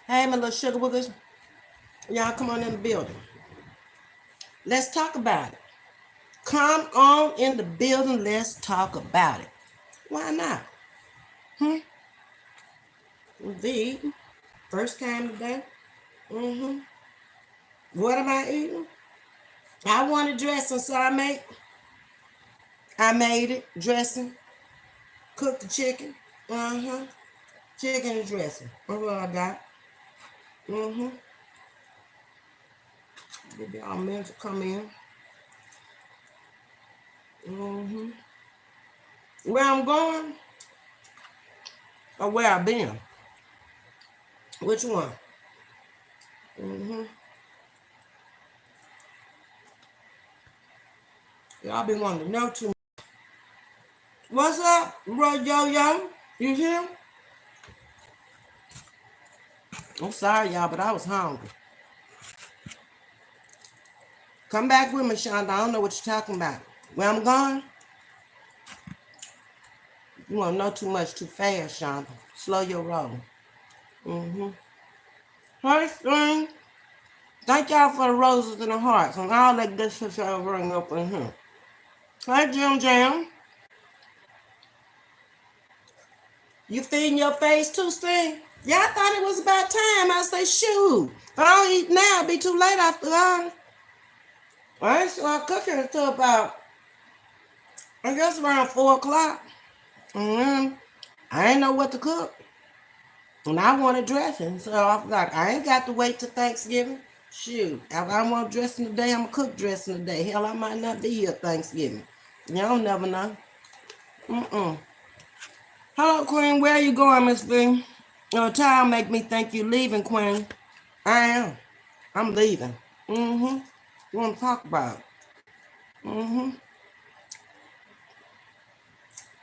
Hey, my little sugar woogers. Y'all come on in the building. Let's talk about it. Come on in the building. Let's talk about it. Why not? V, first time today. What am I eating? I wanted dressing, so I made it. Dressing. Cooked the chicken. Chicken and dressing. That's what I got. Give y'all a minute to come in. Where I'm going or where I've been? Which one? Y'all be wanting to know too much. What's up, bro? Yo? You here? I'm sorry, y'all, but I was hungry. Come back with me, Shonda. I don't know what you're talking about. Where I'm going? You want to know too much too fast, Shonda. Slow your roll. Hey, String. Thank y'all for the roses and the hearts and all that good shit y'all bring up in here. Hey, Jim Jam. You feeding your face too, Sting? Yeah, I thought it was about time. I say, shoot. If I don't eat now, it'll be too late after all. I ain't start cooking until about, I guess around 4 o'clock. I ain't know what to cook. And I wanted dressing. So I was like, I ain't got to wait till Thanksgiving. Shoot. If I want dressing today, I'm going to cook dressing today. Hell, I might not be here Thanksgiving. Y'all never know. Hello, Queen. Where are you going, Ms.V? Your time make me think you leaving, Queen. I am. I'm leaving. You want to talk about it?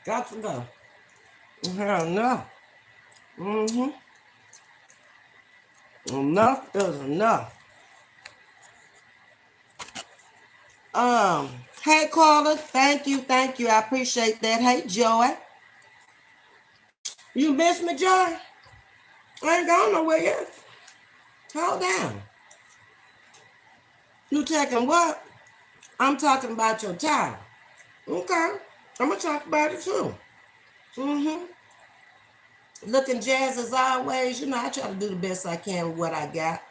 Got to go. Hell no. Enough is enough. Hey, caller. Thank you. I appreciate that. Hey, Joy. You miss me, Joy? I ain't going nowhere yet. Hold down. You taking what? I'm talking about your time. Okay. I'm going to talk about it too. Looking jazz as always. You know, I try to do the best I can with what I got.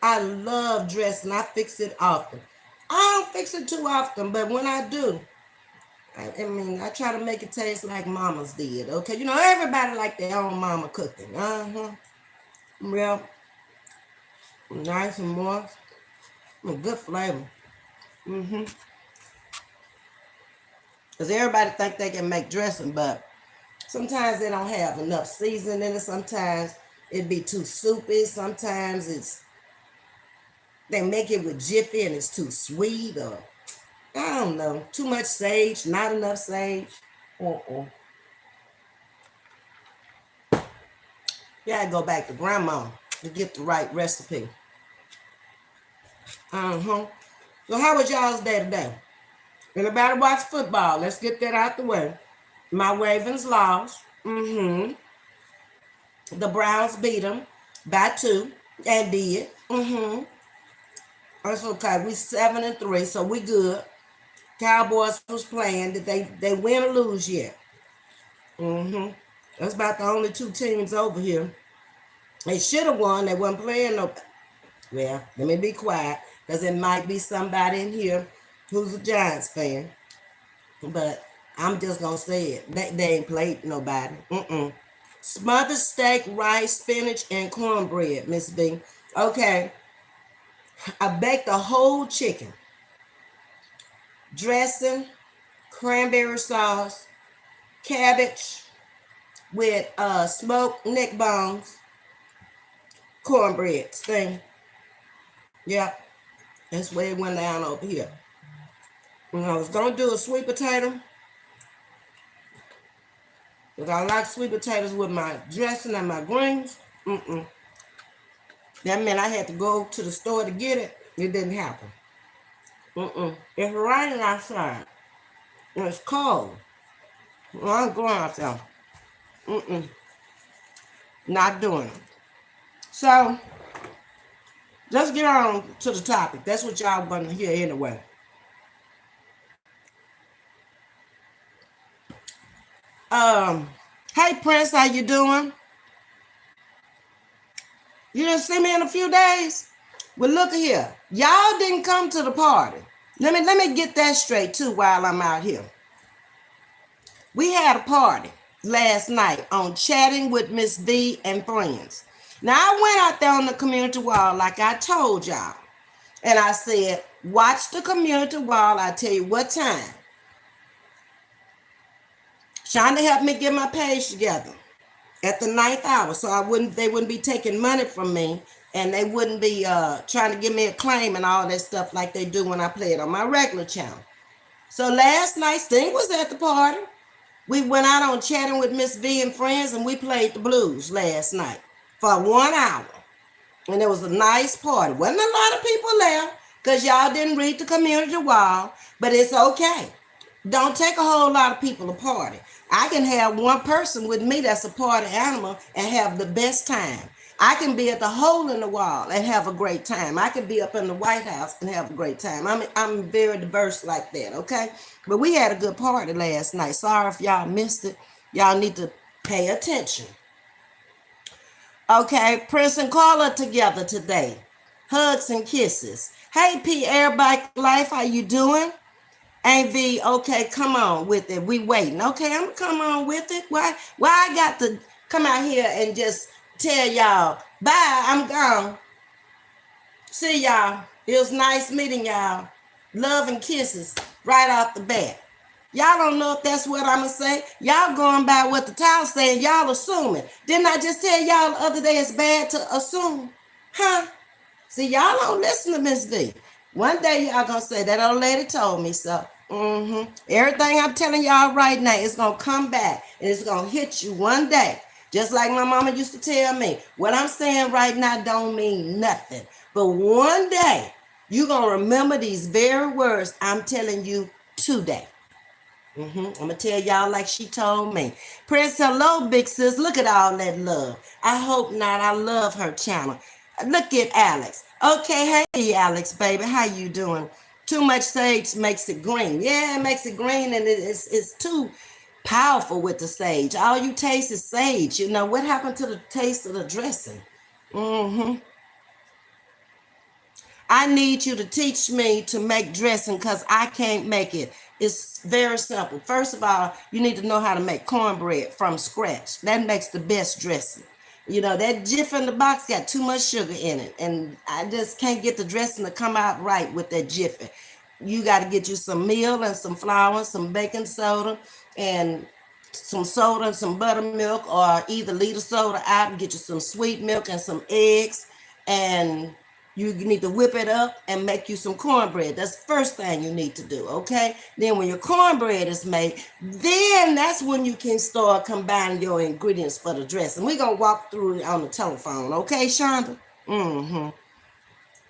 I love dressing. I fix it often. I don't fix it too often, but when I do, I try to make it taste like mama's did, okay? You know, everybody like their own mama cooking. Real nice and moist. Good flavor. Because everybody think they can make dressing, but sometimes they don't have enough seasoning in it. Sometimes it be too soupy. Sometimes they make it with Jiffy and it's too sweet, or I don't know, too much sage, not enough sage. You gotta go back to grandma to get the right recipe. So how was y'all's day today? Anybody watch football? Let's get that out the way. My Ravens lost. The Browns beat them by 2 and did. That's okay. We 7-3, so we good. Cowboys was playing. Did they win or lose yet? That's about the only 2 teams over here. They should have won. They wasn't playing no. Well, let me be quiet, because there might be somebody in here who's a Giants fan. But I'm just going to say it. They ain't played nobody. Smothered steak, rice, spinach, and cornbread, Ms.V. Okay. I baked a whole chicken. Dressing, cranberry sauce, cabbage with smoked neck bones, cornbread thing. Yep. That's where it went down over here. And I was going to do a sweet potato, because I like sweet potatoes with my dressing and my greens. That meant I had to go to the store to get it. It didn't happen. It's raining outside. And it's cold. Well, I'm going outside. Not doing it. So let's get on to the topic. That's what y'all want to hear anyway. Um, hey Prince, how you doing? You didn't see me in a few days? Well, look here. Y'all didn't come to the party. Let me get that straight too while I'm out here. We had a party last night on Chatting with Ms.V and Friends. Now I went out there on the community wall like I told y'all. And I said, watch the community wall. I tell you what time. Shonda helped me get my page together at the 9th hour, so they wouldn't be taking money from me, and they wouldn't be trying to give me a claim and all that stuff like they do when I play it on my regular channel. So last night, Sting was at the party. We went out on Chatting with Ms.V and Friends, and we played the blues last night for 1 hour. And it was a nice party. Wasn't a lot of people there because y'all didn't read the community wall, but it's okay. Don't take a whole lot of people to party. I can have one person with me that's a party animal and have the best time. I can be at the hole in the wall and have a great time. I can be up in the White House and have a great time. I'm very diverse like that, okay? But we had a good party last night. Sorry if y'all missed it. Y'all need to pay attention. Okay, Prince and Carla together today. Hugs and kisses. Hey, P. Airbike Life, how you doing? Ms.V, okay, come on with it. We waiting. Okay, I'm gonna come on with it. Why I got to come out here and just tell y'all, bye, I'm gone. See y'all. It was nice meeting y'all. Love and kisses right off the bat. Y'all don't know if that's what I'ma say. Y'all going by what the title saying. Y'all assuming. Didn't I just tell y'all the other day it's bad to assume? Huh? See, y'all don't listen to Ms.V. One day y'all gonna say that old lady told me so. Everything I'm telling y'all right now is gonna come back and it's gonna hit you one day. Just like my mama used to tell me, what I'm saying right now don't mean nothing. But one day you're gonna remember these very words I'm telling you today. I'm gonna tell y'all like she told me. Prince, hello, big sis. Look at all that love. I hope not. I love her channel. Look at Alex. Okay, hey Alex, baby, how you doing? Too much sage makes it green. Yeah, it makes it green, and it's too powerful with the sage. All you taste is sage. You know what happened to the taste of the dressing? I need you to teach me to make dressing because I can't make it. It's very simple. First of all, you need to know how to make cornbread from scratch. That makes the best dressing. You know, that Jif in the box got too much sugar in it, and I just can't get the dressing to come out right with that Jiffy. You got to get you some meal and some flour, some baking soda, and some soda and some buttermilk, or either leave the soda out and get you some sweet milk and some eggs, and you need to whip it up and make you some cornbread. That's the first thing you need to do, okay? Then when your cornbread is made, then that's when you can start combining your ingredients for the dressing. We're going to walk through it on the telephone, okay, Shonda?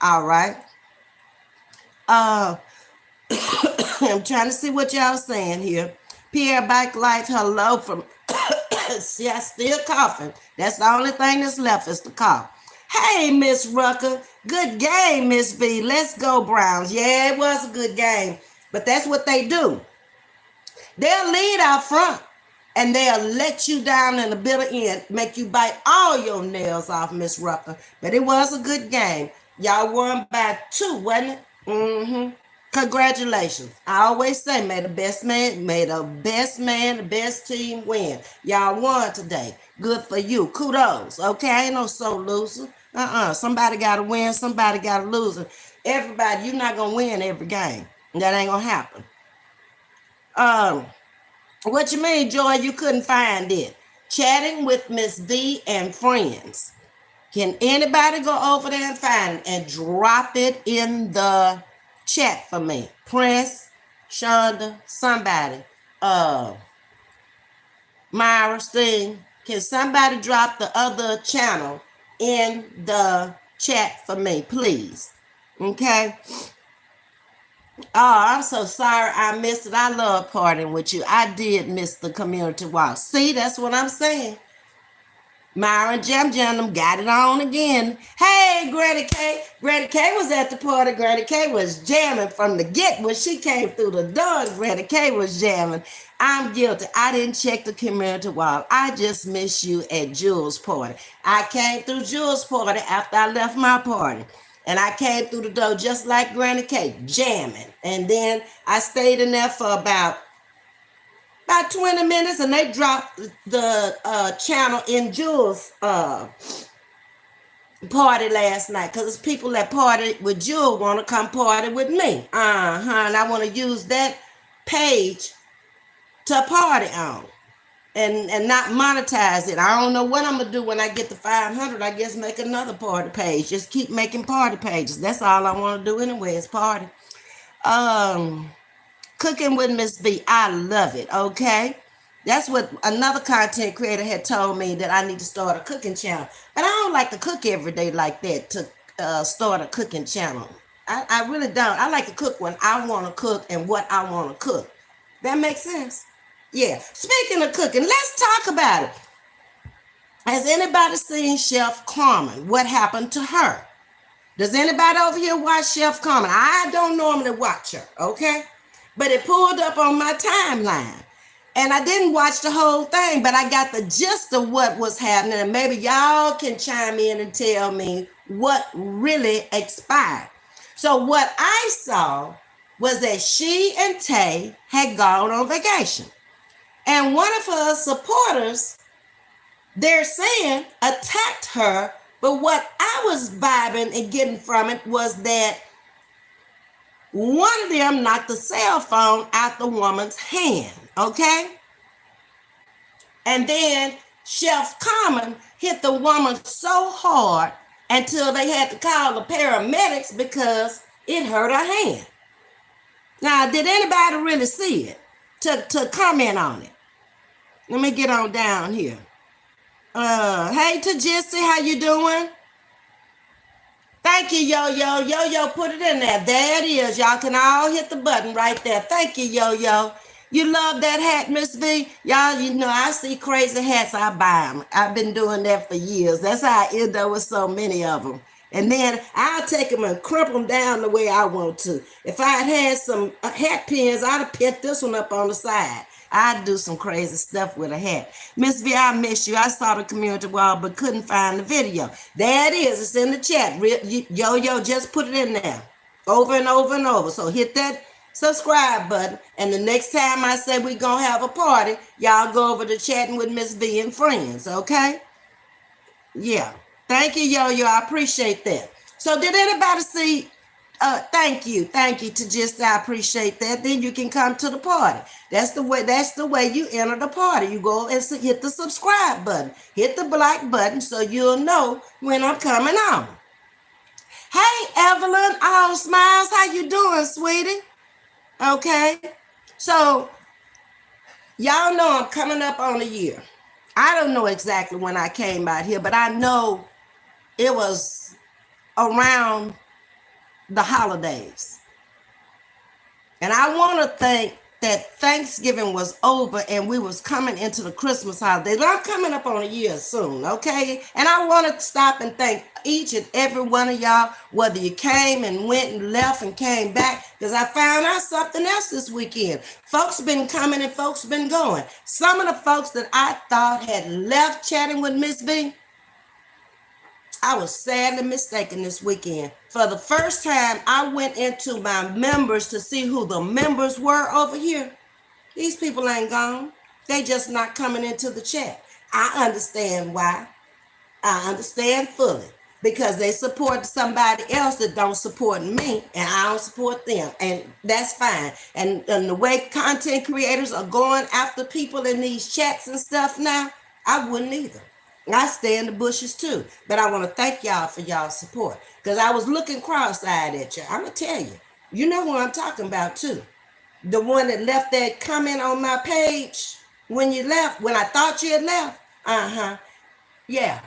All right. I'm trying to see what y'all saying here. Pierre Bike Life, hello from... See, I still coughing. That's the only thing that's left is the cough. Hey, Miss Rucker. Good game, Ms.V. Let's go, Browns. Yeah, it was a good game. But that's what they do. They'll lead out front, and they'll let you down in the bitter end, make you bite all your nails off, Miss Rucker. But it was a good game. Y'all won by 2, wasn't it? Congratulations. I always say, may the best man, the best team win. Y'all won today. Good for you. Kudos. Okay, ain't no soul loser. Somebody got to win. Somebody got to lose. Everybody, you're not going to win every game. That ain't going to happen. What you mean, Joy? You couldn't find it? Chatting with Ms.V and Friends. Can anybody go over there and find it and drop it in the chat for me? Prince, Shonda, somebody. Myra, Sting. Can somebody drop the other channel in the chat for me, please? Okay. Oh, I'm so sorry I missed it. I love partying with you. I did miss the community walk. See, that's what I'm saying. Myron Jam Jam them got it on again. Hey, Granny K. Granny K was at the party. Granny K was jamming from the get. When she came through the door, Granny K was jamming. I'm guilty. I didn't check the community wall. I just missed you at Jules' party. I came through Jules' party after I left my party. And I came through the door just like Granny K, jamming. And then I stayed in there for about 20 minutes, and they dropped the channel in Jules' party last night, because it's people that party with Jewel want to come party with me. And I want to use that page to party on and not monetize it. I don't know what I'm going to do when I get to 500. I guess make another party page. Just keep making party pages. That's all I want to do anyway, is party. Cooking with Ms.V. I love it, okay? That's what another content creator had told me, that I need to start a cooking channel. But I don't like to cook every day like that to start a cooking channel. I really don't. I like to cook when I want to cook and what I want to cook. That makes sense? Yeah. Speaking of cooking, let's talk about it. Has anybody seen Chef Carmen? What happened to her? Does anybody over here watch Chef Carmen? I don't normally watch her, okay? But it pulled up on my timeline. And I didn't watch the whole thing, but I got the gist of what was happening. And maybe y'all can chime in and tell me what really expired. So what I saw was that she and Tay had gone on vacation. And one of her supporters, they're saying, attacked her. But what I was vibing and getting from it was that one of them knocked the cell phone out the woman's hand, okay? And then Chef Carmen hit the woman so hard until they had to call the paramedics because it hurt her hand. Now, did anybody really see it to comment on it? Let me get on down here. Hey, Tajissi, how you doing? Thank you, Yo-Yo. Yo-Yo, put it in there. There it is. Y'all can all hit the button right there. Thank you, Yo-Yo. You love that hat, Ms.V? Y'all, you know, I see crazy hats, I buy them. I've been doing that for years. That's how I end up with so many of them. And then I'll take them and crumple them down the way I want to. If I had some hat pins, I'd have picked this one up on the side. I'd do some crazy stuff with a hat. Ms.V, I miss you. I saw the community wall, but couldn't find the video. There it is. It's in the chat. Yo-Yo, just put it in there. Over and over and over. So hit that subscribe button. And the next time I say we're going to have a party, y'all go over to Chatting with Ms.V and Friends, okay? Yeah. Thank you, Yo-Yo. I appreciate that. So did anybody see... thank you to just, I appreciate that. Then you can come to the party. That's the way you enter the party. You go and hit the subscribe button, hit the black button, so you'll know when I'm coming on. Hey, Evelyn, all smiles, how you doing, sweetie? Okay, so y'all know I'm coming up on a year. I don't know exactly when I came out here, but I know it was around the holidays. And I want to think that Thanksgiving was over and we was coming into the Christmas holiday. I'm coming up on a year soon, okay? And I want to stop and thank each and every one of y'all, whether you came and went and left and came back, because I found out something else this weekend. Folks been coming and folks been going. Some of the folks that I thought had left Chatting with Ms.V, I was sadly mistaken this weekend. For the first time, I went into my members to see who the members were over here. These people ain't gone. They just not coming into the chat. I understand why. I understand fully. Because they support somebody else that don't support me, and I don't support them. And that's fine. And the way content creators are going after people in these chats and stuff now, I wouldn't either. I stay in the bushes too, but I want to thank y'all for y'all support, because I was looking cross-eyed at you. I'm going to tell you, you know who I'm talking about too. The one that left that comment on my page when you left, when I thought you had left. Yeah.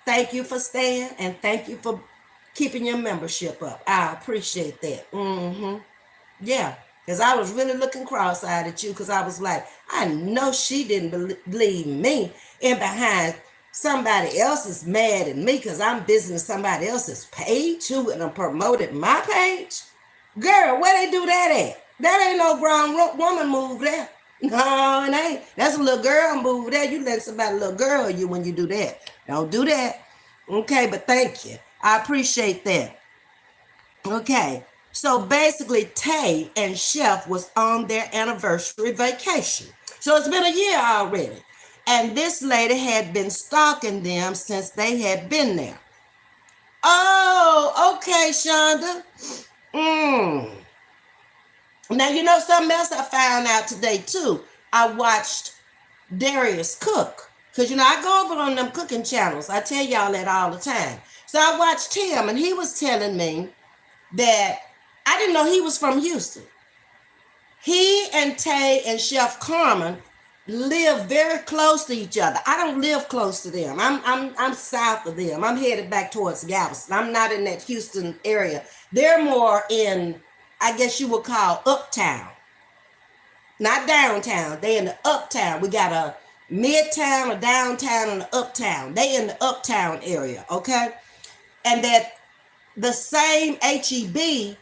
Thank you for staying, and thank you for keeping your membership up. I appreciate that. Yeah. Because I was really looking cross-eyed at you, because I was like, I know she didn't believe me in behind somebody else is mad at me because I'm visiting somebody else's page who done promoted my page. Girl, where they do that at? That ain't no grown woman move there. No, it ain't. That's a little girl move there. You let somebody little girl you when you do that. Don't do that. Okay, but thank you. I appreciate that. Okay, so basically Tay and Chef was on their anniversary vacation. So it's been a year already. And this lady had been stalking them since they had been there. Oh, okay, Shonda. Now, you know something else I found out today, too. I watched Darius cook. Because, you know, I go over on them cooking channels. I tell y'all that all the time. So I watched him, and he was telling me that I didn't know he was from Houston. He and Tay and Chef Carmen live very close to each other. I don't live close to them. I'm south of them. I'm headed back towards Galveston. I'm not in that Houston area. They're more in, I guess you would call, uptown. Not downtown. They in the uptown. We got a midtown, a downtown, and an uptown. They in the uptown area, okay? And that the same HEB,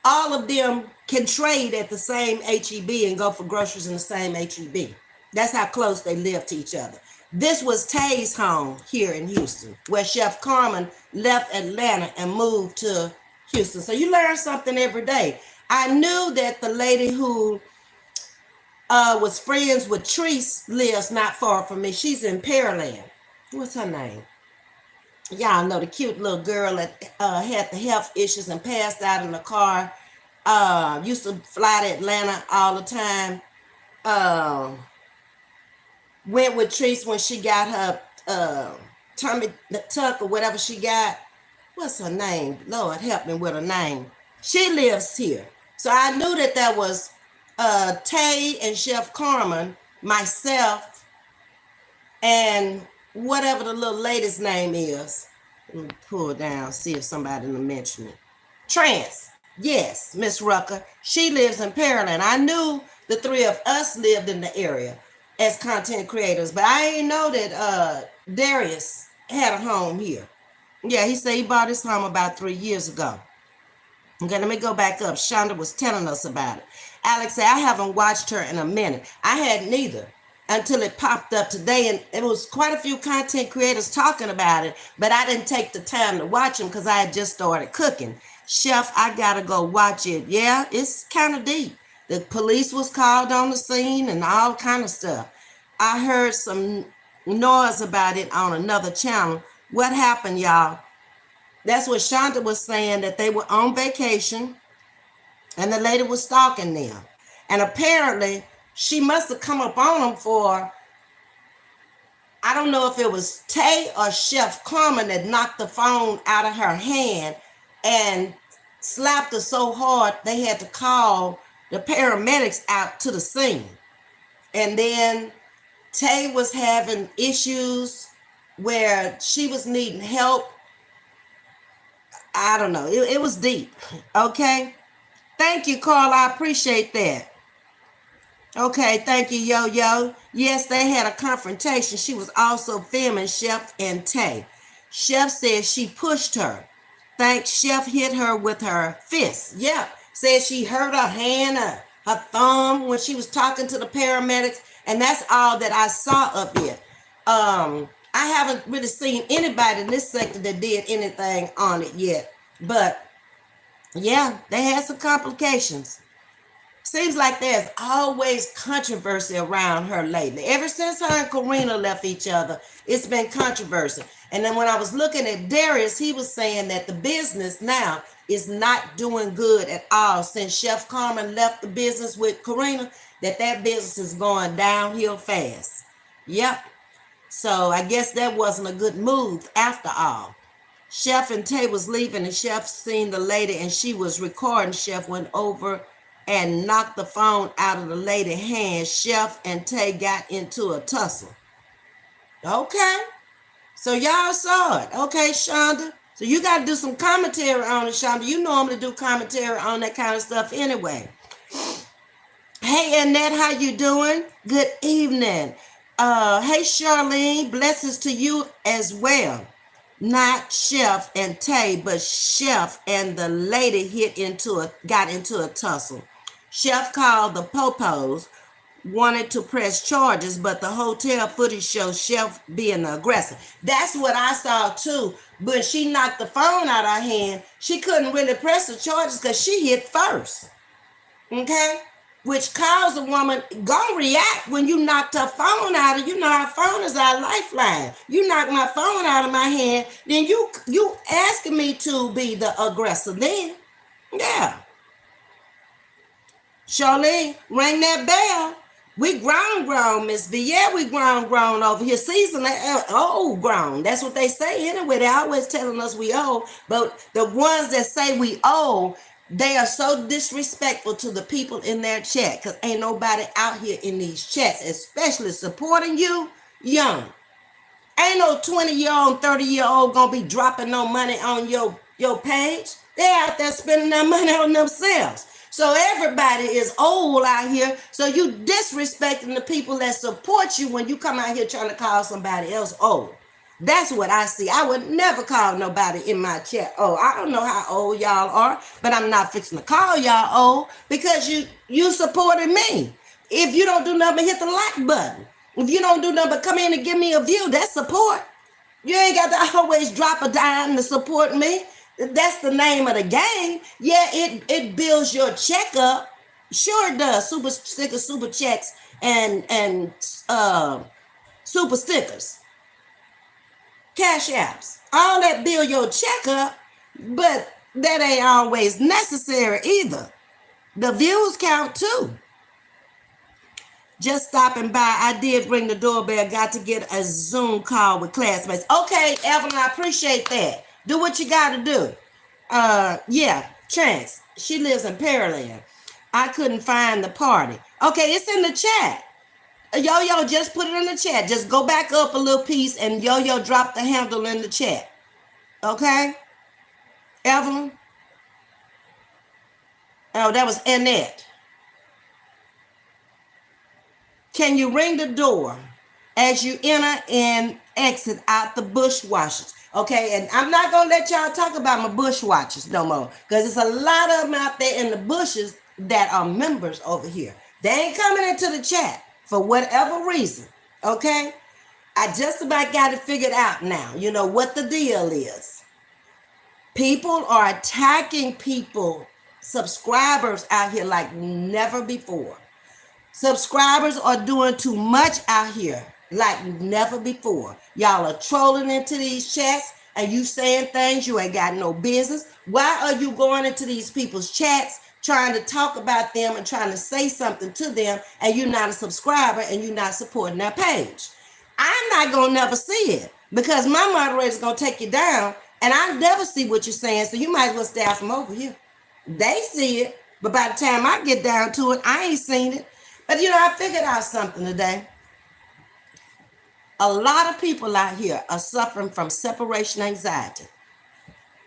all of them can trade at the same HEB and go for groceries in the same HEB. That's how close they live to each other. This was Tay's home here in Houston, where Chef Carmen left Atlanta and moved to Houston. So you learn something every day. I knew that the lady who was friends with Treese lives not far from me. She's in Pearland. What's her name? Y'all know the cute little girl that had the health issues and passed out in the car. Used to fly to Atlanta all the time. Went with Treese when she got her tummy tuck or whatever she got. What's her name? Lord, help me with her name. She lives here. So I knew that that was Tay and Chef Carmen, myself, and whatever the little lady's name is. Let me pull down, see if somebody will mention it. Trance. Yes, Miss Rucker. She lives in Pearland. I knew the three of us lived in the area as content creators, but I didn't know that Darius had a home here. Yeah, he said he bought his home about 3 years ago. Okay, let me go back up. Shonda was telling us about it. Alex said, I haven't watched her in a minute. I had neither until it popped up today, and it was quite a few content creators talking about it, but I didn't take the time to watch them because I had just started cooking. Chef, I gotta go watch it. Yeah, it's kind of deep. The police was called on the scene and all kind of stuff. I heard some noise about it on another channel. What happened, y'all? That's what Shonda was saying, that they were on vacation and the lady was stalking them. And apparently she must have come up on them for, I don't know if it was Tay or Chef Carmen that knocked the phone out of her hand and slapped her so hard they had to call the paramedics out to the scene. And then Tay was having issues where she was needing help. I don't know. It was deep. Okay. Thank you, Carl. I appreciate that. Okay. Thank you, Yo-Yo. Yes, they had a confrontation. She was also filming Chef and Tay. Chef said she pushed her. Thanks. Chef hit her with her fist. Yeah. Said she hurt her hand, her thumb when she was talking to the paramedics. And that's all that I saw of it. I haven't really seen anybody in this sector that did anything on it yet. But yeah, they had some complications. Seems like there's always controversy around her lately. Ever since her and Karina left each other, it's been controversy. And then when I was looking at Darius, he was saying that the business now is not doing good at all. Since Chef Carmen left the business with Karina, that business is going downhill fast. Yep. So I guess that wasn't a good move after all. Chef and Tay was leaving and Chef seen the lady and she was recording. Chef went over and knocked the phone out of the lady's hand. Chef and Tay got into a tussle. Okay. So y'all saw it. Okay, Shonda. So you got to do some commentary on it, Shonda. You normally do commentary on that kind of stuff anyway. Hey, Annette, how you doing? Good evening. Hey Charlene, blessings to you as well. Not Chef and Tay, but Chef and the lady got into a tussle. Chef called the Popos, wanted to press charges, but the hotel footage shows Chef being the aggressor. That's what I saw too. But she knocked the phone out of her hand. She couldn't really press the charges because she hit first. Okay? Which caused a woman gonna react when you knocked her phone out of, you know, our phone is our lifeline. You knock my phone out of my hand, then you asking me to be the aggressor then. Yeah. Charlene, ring that bell. We grown, Ms.V. Yeah, we grown over here. Season old grown. That's what they say anyway. They always telling us we old. But the ones that say we old, they are so disrespectful to the people in their chat because ain't nobody out here in these chats, especially supporting you young. Ain't no 20-year-old, 30-year-old gonna be dropping no money on your page. They're out there spending their money on themselves. So everybody is old out here. So you disrespecting the people that support you when you come out here trying to call somebody else old. That's what I see. I would never call nobody in my chat. Oh, I don't know how old y'all are, but I'm not fixing to call y'all old because you supported me. If you don't do nothing, hit the like button. If you don't do nothing but come in and give me a view, that's support. You ain't got to always drop a dime to support me. That's the name of the game. Yeah, it builds your check up. Sure it does. Super stickers, super checks, and super stickers. Cash apps. All that build your check up, but that ain't always necessary either. The views count too. Just stopping by. I did ring the doorbell. Got to get a Zoom call with classmates. Okay, Evelyn, I appreciate that. Do what you got to do. Yeah, Chance. She lives in Pearland. I couldn't find the party. Okay, it's in the chat. Yo-Yo, just put it in the chat. Just go back up a little piece and Yo-Yo drop the handle in the chat. Okay? Evelyn? Oh, that was Annette. Can you ring the door as you enter and exit out the bushwashers? Okay, and I'm not going to let y'all talk about my bushwatchers no more because there's a lot of them out there in the bushes that are members over here. They ain't coming into the chat for whatever reason, okay? I just about got it figured out now. You know what the deal is. People are attacking people, subscribers out here like never before. Subscribers are doing too much out here like never before. Y'all are trolling into these chats and you saying things you ain't got no business. Why are you going into these people's chats trying to talk about them and trying to say something to them and you're not a subscriber and you're not supporting their page? I'm not going to never see it because my moderator's going to take you down and I never see what you're saying. So you might as well stay out from over here. They see it, but by the time I get down to it, I ain't seen it. But you know, I figured out something today. A lot of people out here are suffering from separation anxiety.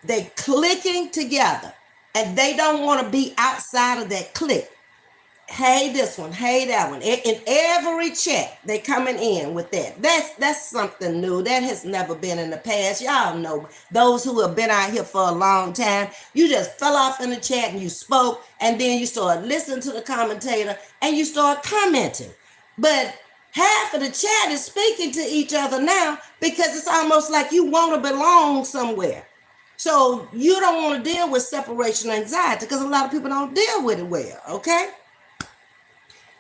They clicking together and they don't want to be outside of that clique. Hey, this one, hey, that one. In every chat, they coming in with that. That's something new. That has never been in the past. Y'all know those who have been out here for a long time. You just fell off in the chat and you spoke, and then you started listening to the commentator and you start commenting. But half of the chat is speaking to each other now because it's almost like you want to belong somewhere. So you don't want to deal with separation anxiety because a lot of people don't deal with it well, okay?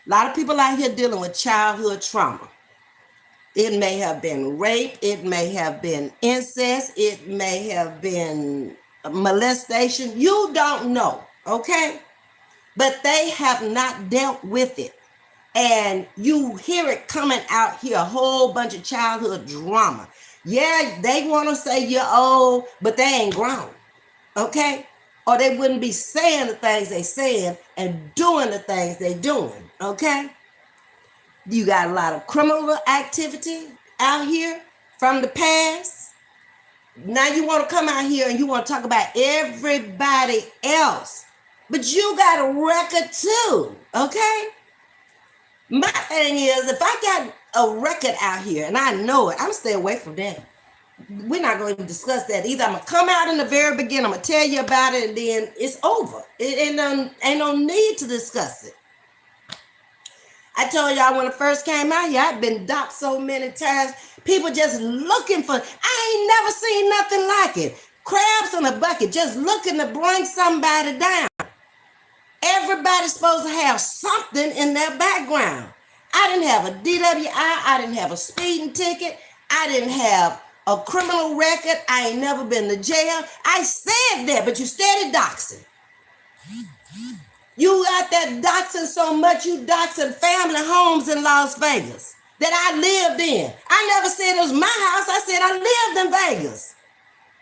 A lot of people out here dealing with childhood trauma. It may have been rape. It may have been incest. It may have been molestation. You don't know, okay? But they have not dealt with it. And you hear it coming out here, a whole bunch of childhood drama. Yeah, they want to say you're old, but they ain't grown, okay? Or they wouldn't be saying the things they saying and doing the things they doing, okay? You got a lot of criminal activity out here from the past. Now you want to come out here and you want to talk about everybody else. But you got a record too, okay? My thing is, if I got a record out here, and I know it. I'm stay away from that. We're not going to discuss that either. I'm gonna come out in the very beginning. I'm gonna tell you about it, and then it's over. It ain't no need to discuss it. I told y'all when it first came out here, I've been docked so many times. People just looking for. I ain't never seen nothing like it. Crabs in a bucket, just looking to bring somebody down. Everybody's supposed to have something in their background. I didn't have a DWI. I didn't have a speeding ticket. I didn't have a criminal record. I ain't never been to jail. I said that, but you steady doxing. You out there doxing so much, you doxing family homes in Las Vegas that I lived in. I never said it was my house. I said I lived in Vegas.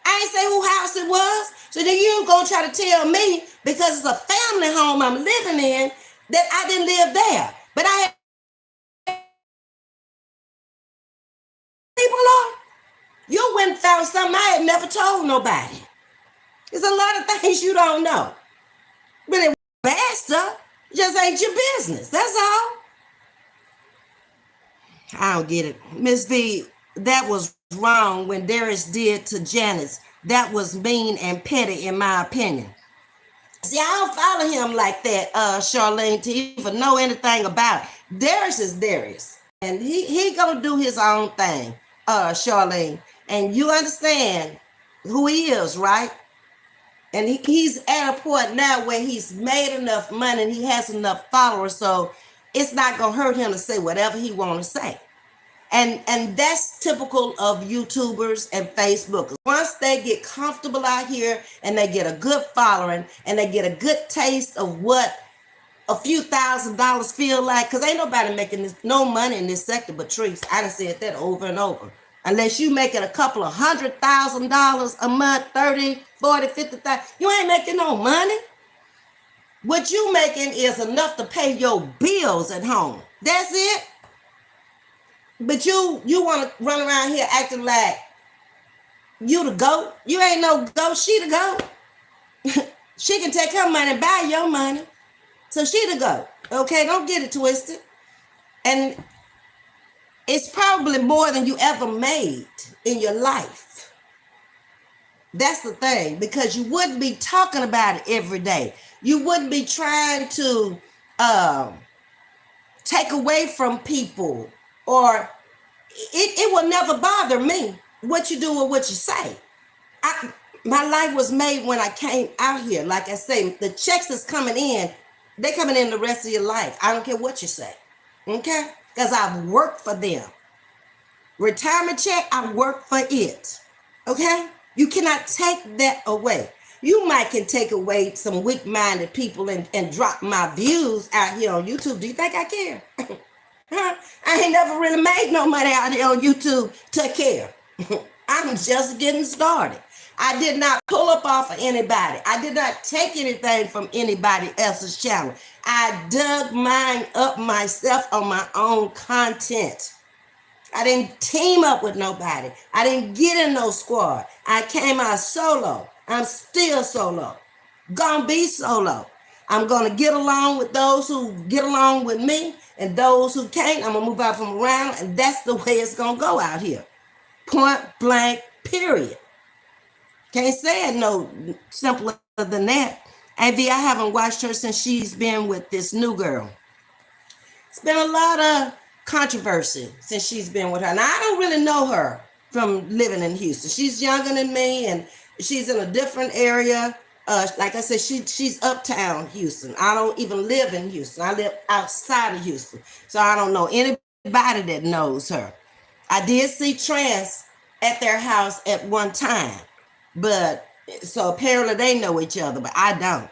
I ain't say whose house it was. So then you gonna try to tell me because it's a family home I'm living in that I didn't live there. But I had people on. You went and found something I had never told nobody. There's a lot of things you don't know. But it bad stuff just ain't your business. That's all. I don't get it. Ms.V, that was wrong when Darius did to Janice. That was mean and petty in my opinion. See, I don't follow him like that, Charlene, to even know anything about it. Darius is Darius. And he gonna do his own thing, Charlene. And you understand who he is, right? And he's at a point now where he's made enough money and he has enough followers, so it's not gonna hurt him to say whatever he want to say. And that's typical of YouTubers and Facebookers. Once they get comfortable out here and they get a good following and they get a good taste of what a few $1,000s feel like, because ain't nobody making no money in this sector but Trees. I done said that over and over. Unless you making a couple of $100,000 a month, 30, 40, 50,000, you ain't making no money. What you making is enough to pay your bills at home. That's it. But you want to run around here acting like you the GOAT. You ain't no GOAT, she the GOAT. She can take her money and buy your money. So she the GOAT. Okay, don't get it twisted. And it's probably more than you ever made in your life. That's the thing, because you wouldn't be talking about it every day. You wouldn't be trying to take away from people, or it will never bother me what you do or what you say. My life was made when I came out here. Like I say, the checks that's coming in, they coming in the rest of your life. I don't care what you say, okay? Because I've worked for them. Retirement check, I work for it, okay? You cannot take that away. You might can take away some weak-minded people and drop my views out here on YouTube. Do you think I care? Huh? I ain't never really made no money out here on YouTube to care. I'm just getting started. I did not pull up off of anybody. I did not take anything from anybody else's channel. I dug mine up myself on my own content. I didn't team up with nobody. I didn't get in no squad. I came out solo. I'm still solo. Gonna be solo. I'm gonna get along with those who get along with me, and those who can't, I'm gonna move out from around, and that's the way it's gonna go out here. Point blank, period. Can't say it no simpler than that. Ms.V, I haven't watched her since she's been with this new girl. It's been a lot of controversy since she's been with her. Now, I don't really know her from living in Houston. She's younger than me, and she's in a different area. Like I said, she's uptown Houston. I don't even live in Houston. I live outside of Houston. So I don't know anybody that knows her. I did see Trans at their house at one time. But so apparently they know each other, but I don't.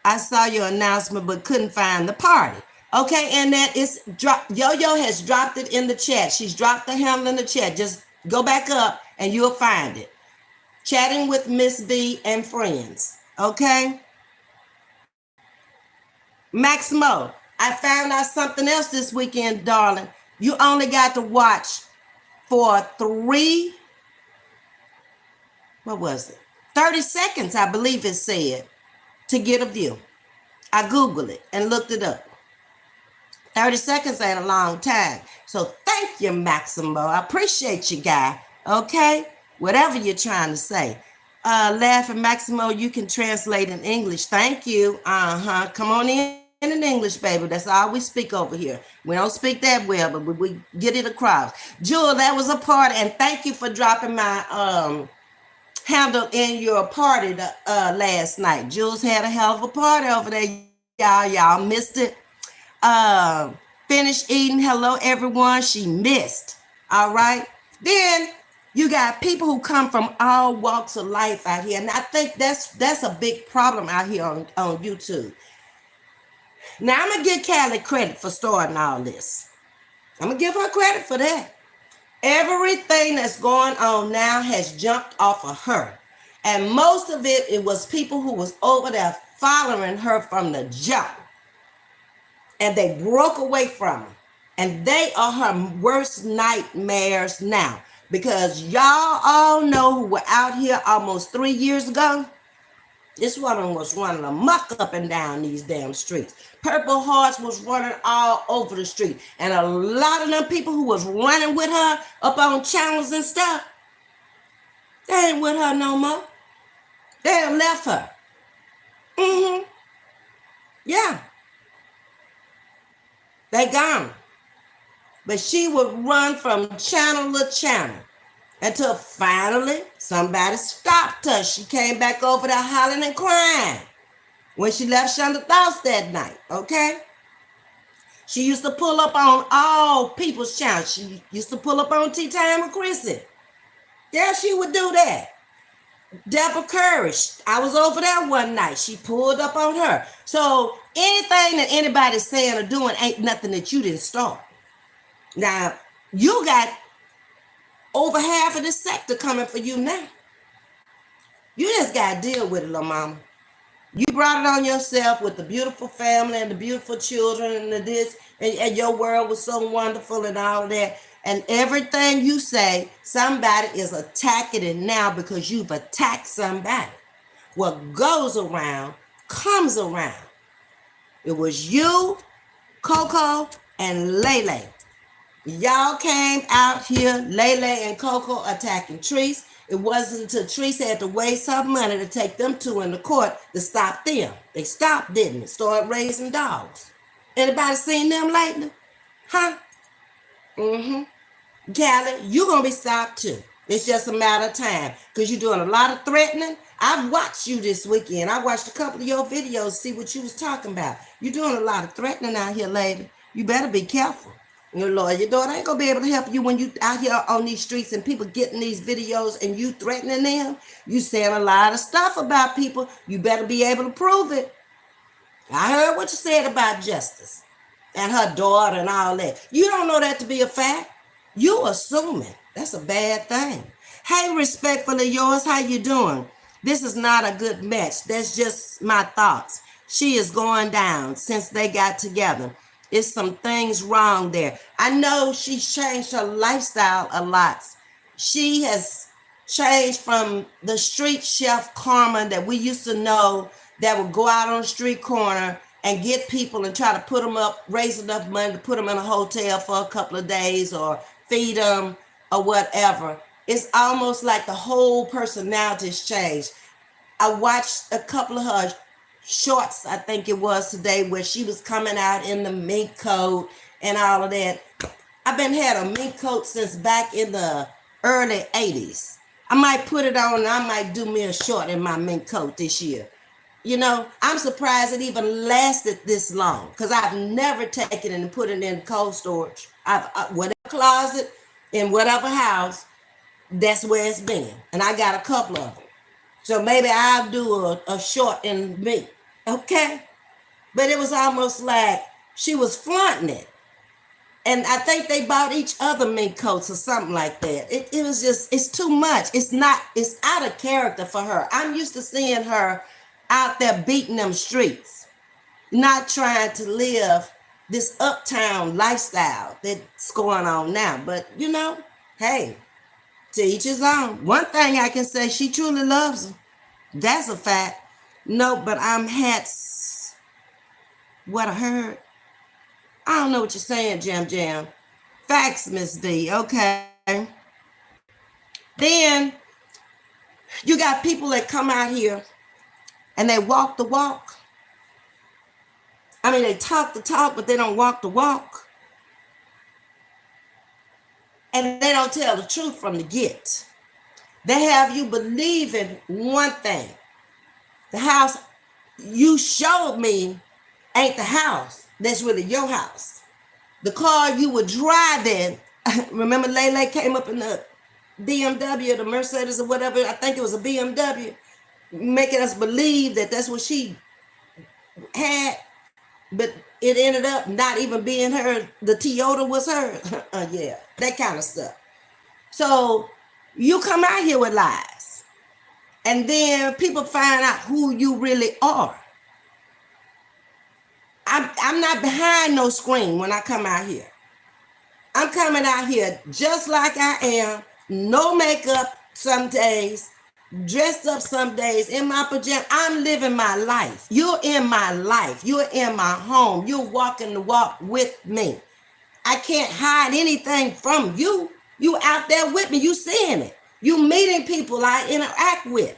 I saw your announcement, but couldn't find the party. Okay, and that is Yo-Yo has dropped it in the chat. She's dropped the handle in the chat. Just go back up and you'll find it. Chatting with Ms.V and friends. Okay. Maximo, I found out something else this weekend, darling. You only got to watch for 30 seconds, I believe it said, to get a view. I Googled it and looked it up. 30 seconds ain't a long time. So thank Thank you, Maximo. I appreciate you, guy. Okay? Whatever you're trying to say. Laughing Maximo, you can translate in English. Thank you. Come on in English, baby. That's all we speak over here. We don't speak that well, but we get it across. Jewel, that was a party, and thank you for dropping my handle in your party last night. Jules had a hell of a party over there, y'all. Y'all missed it. Finished eating. Hello, everyone. She missed. All right. Then you got people who come from all walks of life out here, and I think that's a big problem out here on YouTube. Now I'm gonna give Callie credit for starting all this. I'm gonna give her credit for that. Everything that's going on now has jumped off of her. And most of it was people who was over there following her from the jump. And they broke away from her. And they are her worst nightmares now. Because y'all all know who were out here almost 3 years ago. This woman was running amok up and down these damn streets. Purple Hearts was running all over the street. And a lot of them people who was running with her up on channels and stuff, they ain't with her no more. They have left her. Yeah. They gone. But she would run from channel to channel until finally somebody stopped her. She came back over there hollering and crying when she left Shonda Thoughts that night, okay? She used to pull up on all people's channels. She used to pull up on Tea Time with Chrissy. Yeah, she would do that. Deborah Courage, I was over there one night. She pulled up on her. So anything that anybody's saying or doing ain't nothing that you didn't start. Now, you got over half of the sector coming for you now. You just got to deal with it, little mama. You brought it on yourself with the beautiful family and the beautiful children and the this, and your world was so wonderful and all of that. And everything you say, somebody is attacking it now because you've attacked somebody. What goes around comes around. It was you, Coco, and Lele. Y'all came out here, Lele and Coco attacking Treese. It wasn't until Treese had to waste her money to take them two in the court to stop them. They stopped, didn't it? Started raising dogs. Anybody seen them lately? Huh? Callie, you're going to be stopped too. It's just a matter of time because you're doing a lot of threatening. I've watched you this weekend. I watched a couple of your videos to see what you was talking about. You're doing a lot of threatening out here, lady. You better be careful. Your lawyer, your daughter ain't going to be able to help you when you out here on these streets and people getting these videos and you threatening them. You saying a lot of stuff about people. You better be able to prove it. I heard what you said about Justice and her daughter and all that. You don't know that to be a fact. You assuming. That's a bad thing. Hey, respectfully yours, how you doing? This is not a good match. That's just my thoughts. She is going down since they got together. It's some things wrong there. I know she's changed her lifestyle a lot. She has changed from the street chef Carmen that we used to know that would go out on the street corner and get people and try to put them up, raise enough money to put them in a hotel for a couple of days or feed them or whatever. It's almost like the whole personality's changed. I watched a couple of her shorts, I think it was today, where she was coming out in the mink coat and all of that. I've been had a mink coat since back in the early 80s. I might put it on and I might do me a short in my mink coat this year. You know, I'm surprised it even lasted this long because I've never taken it and put it in cold storage. Whatever closet in whatever house, that's where it's been. And I got a couple of them. So maybe I'll do a short in me, okay? But it was almost like she was flaunting it. And I think they bought each other mink coats or something like that. It was just, it's too much. It's out of character for her. I'm used to seeing her out there beating them streets, not trying to live this uptown lifestyle that's going on now. But, you know, hey, to each his own. One thing I can say, she truly loves him. That's a fact. No, but what I heard. I don't know what you're saying, Jam Jam. Facts, Ms.V. Okay. Then you got people that come out here and they walk the walk. I mean, they talk the talk, but they don't walk the walk. And they don't tell the truth from the get. They have you believing one thing. The house you showed me ain't the house. That's really your house. The car you were driving, remember Lele came up in the BMW, the Mercedes or whatever, I think it was a BMW, making us believe that that's what she had, but it ended up not even being her. The Toyota was her. Yeah, that kind of stuff. So you come out here with lies, and then people find out who you really are. I'm not behind no screen when I come out here. I'm coming out here just like I am, no makeup some days, dressed up some days, in my pajamas. I'm living my life. You're in my life. You're in my home. You're walking the walk with me. I can't hide anything from you. You out there with me. You seeing it. You meeting people I interact with.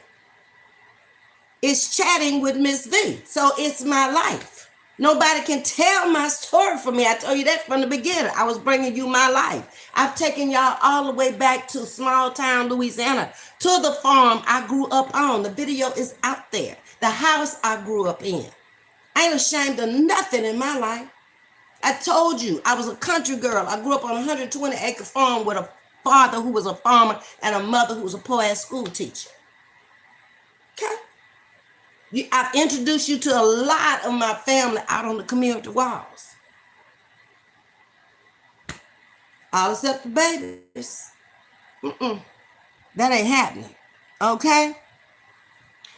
It's chatting with Ms.V. So it's my life. Nobody can tell my story for me. I told you that from the beginning. I was bringing you my life. I've taken y'all all the way back to small town Louisiana, to the farm I grew up on. The video is out there. The house I grew up in. I ain't ashamed of nothing in my life. I told you I was a country girl. I grew up on a 120-acre farm with a father who was a farmer and a mother who was a poor-ass school teacher. Okay? I've introduced you to a lot of my family out on the community walls. All except the babies. That ain't happening. Okay?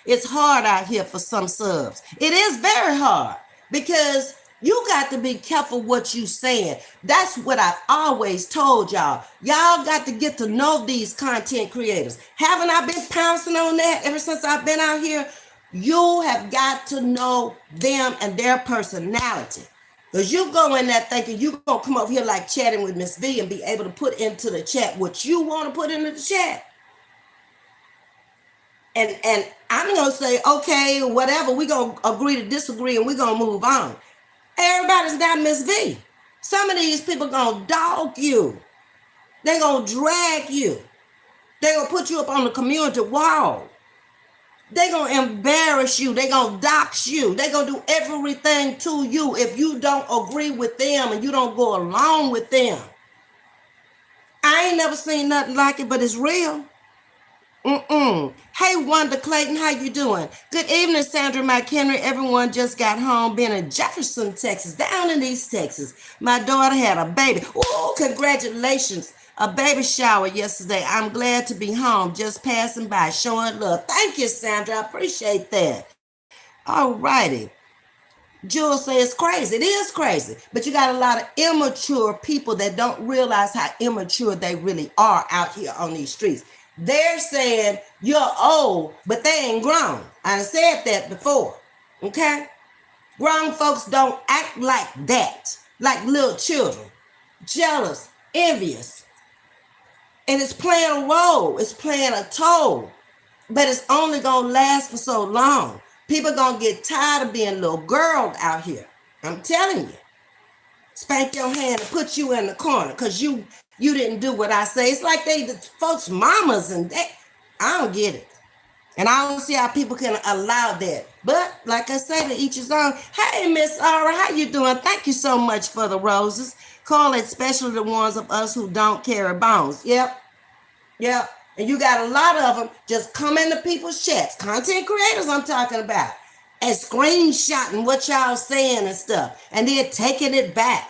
It's hard out here for some subs. It is very hard because you got to be careful what you saying. That's what I've always told y'all. Y'all got to get to know these content creators. Haven't I been pouncing on that ever since I've been out here? You have got to know them and their personality. Because you go in there thinking you're going to come over here like chatting with Ms.V and be able to put into the chat what you want to put into the chat. And I'm going to say, okay, whatever, we're going to agree to disagree and we're going to move on. Everybody's not Ms.V. Some of these people going to dog you. They're going to drag you. They're going to put you up on the community wall. They're going to embarrass you. They're going to dox you. They're going to do everything to you if you don't agree with them and you don't go along with them. I ain't never seen nothing like it, but it's real. Hey, Wanda Clayton, how you doing? Good evening, Sandra McHenry. Everyone just got home, being in Jefferson, Texas, down in East Texas. My daughter had a baby. Oh, congratulations. A baby shower yesterday. I'm glad to be home, just passing by, showing love. Thank you, Sandra. I appreciate that. All righty. Jules says it's crazy. It is crazy. But you got a lot of immature people that don't realize how immature they really are out here on these streets. They're saying you're old, but they ain't grown. I said that before. Okay? Grown folks don't act like that, like little children. Jealous, envious. And it's playing a role. It's playing a toll. But it's only going to last for so long. People going to get tired of being little girls out here. I'm telling you. Spank your hand and put you in the corner because you didn't do what I say. It's like the folks' mamas and that. I don't get it. And I don't see how people can allow that. But like I say, to each his own. Hey, Miss Aura, how you doing? Thank you so much for the roses. Call it especially the ones of us who don't carry bones. Yep. And you got a lot of them just come into people's chats. Content creators I'm talking about. And screenshotting what y'all saying and stuff. And then taking it back.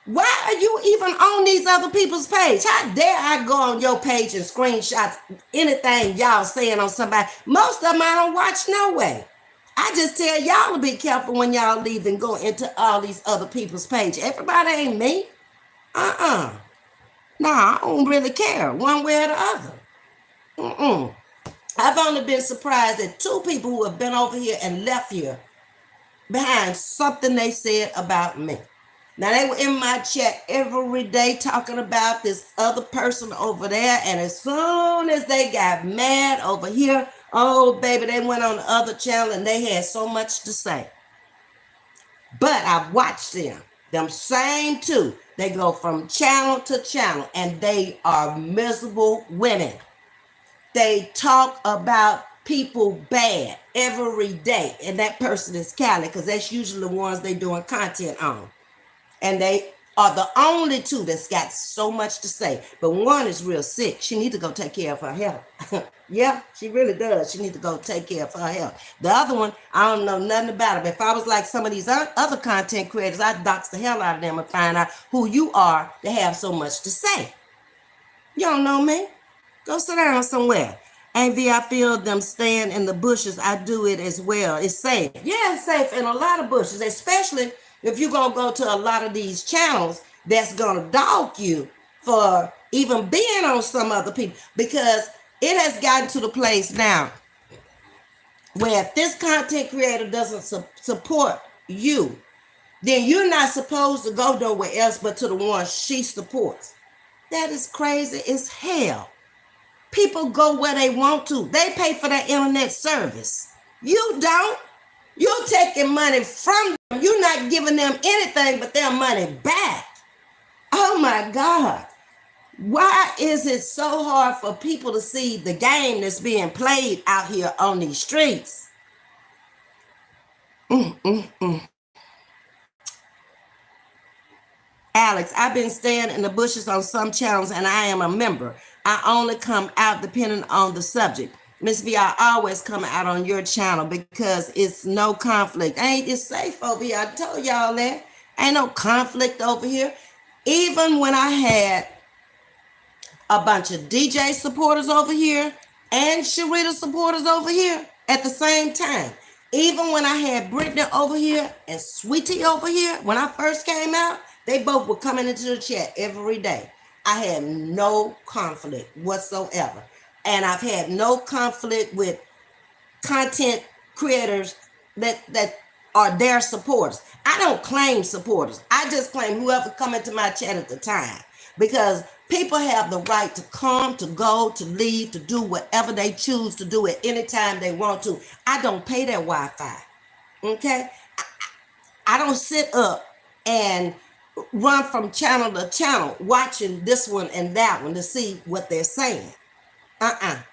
Why are you even on these other people's page? How dare I go on your page and screenshot anything y'all saying on somebody? Most of them I don't watch no way. I just tell y'all to be careful when y'all leave and go into all these other people's page. Everybody ain't me. Nah, I don't really care one way or the other. I've only been surprised at 2 people who have been over here and left here behind something they said about me. Now they were in my chat every day talking about this other person over there, and as soon as they got mad over here, oh baby, they went on the other channel and they had so much to say. But I watched them same two. They go from channel to channel and they are miserable women. They talk about people bad every day, and that person is Callie, because that's usually the ones they doing content on. And they are the only two that's got so much to say. But one is real sick. She needs to go take care of her health. Yeah, she really does. She needs to go take care of her health. The other one, I don't know nothing about it. But if I was like some of these other content creators, I'd dox the hell out of them and find out who you are to have so much to say. You don't know me? Go sit down somewhere. Ms.V, I feel them staying in the bushes. I do it as well. It's safe. Yeah, it's safe in a lot of bushes, especially if you're going to go to a lot of these channels that's going to dog you for even being on some other people, because it has gotten to the place now where if this content creator doesn't support you, then you're not supposed to go nowhere else but to the one she supports. That is crazy as hell. People go where they want to. They pay for their internet service. You don't. You're taking money from them. You're not giving them anything but their money back. Oh my God. Why is it so hard for people to see the game that's being played out here on these streets? Alex, I've been staying in the bushes on some channels and I am a member. I only come out depending on the subject. Ms.V, I always come out on your channel because it's no conflict. It's safe over here. I told y'all that. Ain't no conflict over here. Even when I had a bunch of DJ supporters over here and Sharita supporters over here at the same time. Even when I had Brittany over here and Sweetie over here, when I first came out, they both were coming into the chat every day. I had no conflict whatsoever. And I've had no conflict with content creators that are their supporters. I don't claim supporters. I just claim whoever come into my chat at the time. Because people have the right to come, to go, to leave, to do whatever they choose to do at any time they want to. I don't pay their Wi-Fi. Okay? I don't sit up and run from channel to channel watching this one and that one to see what they're saying. And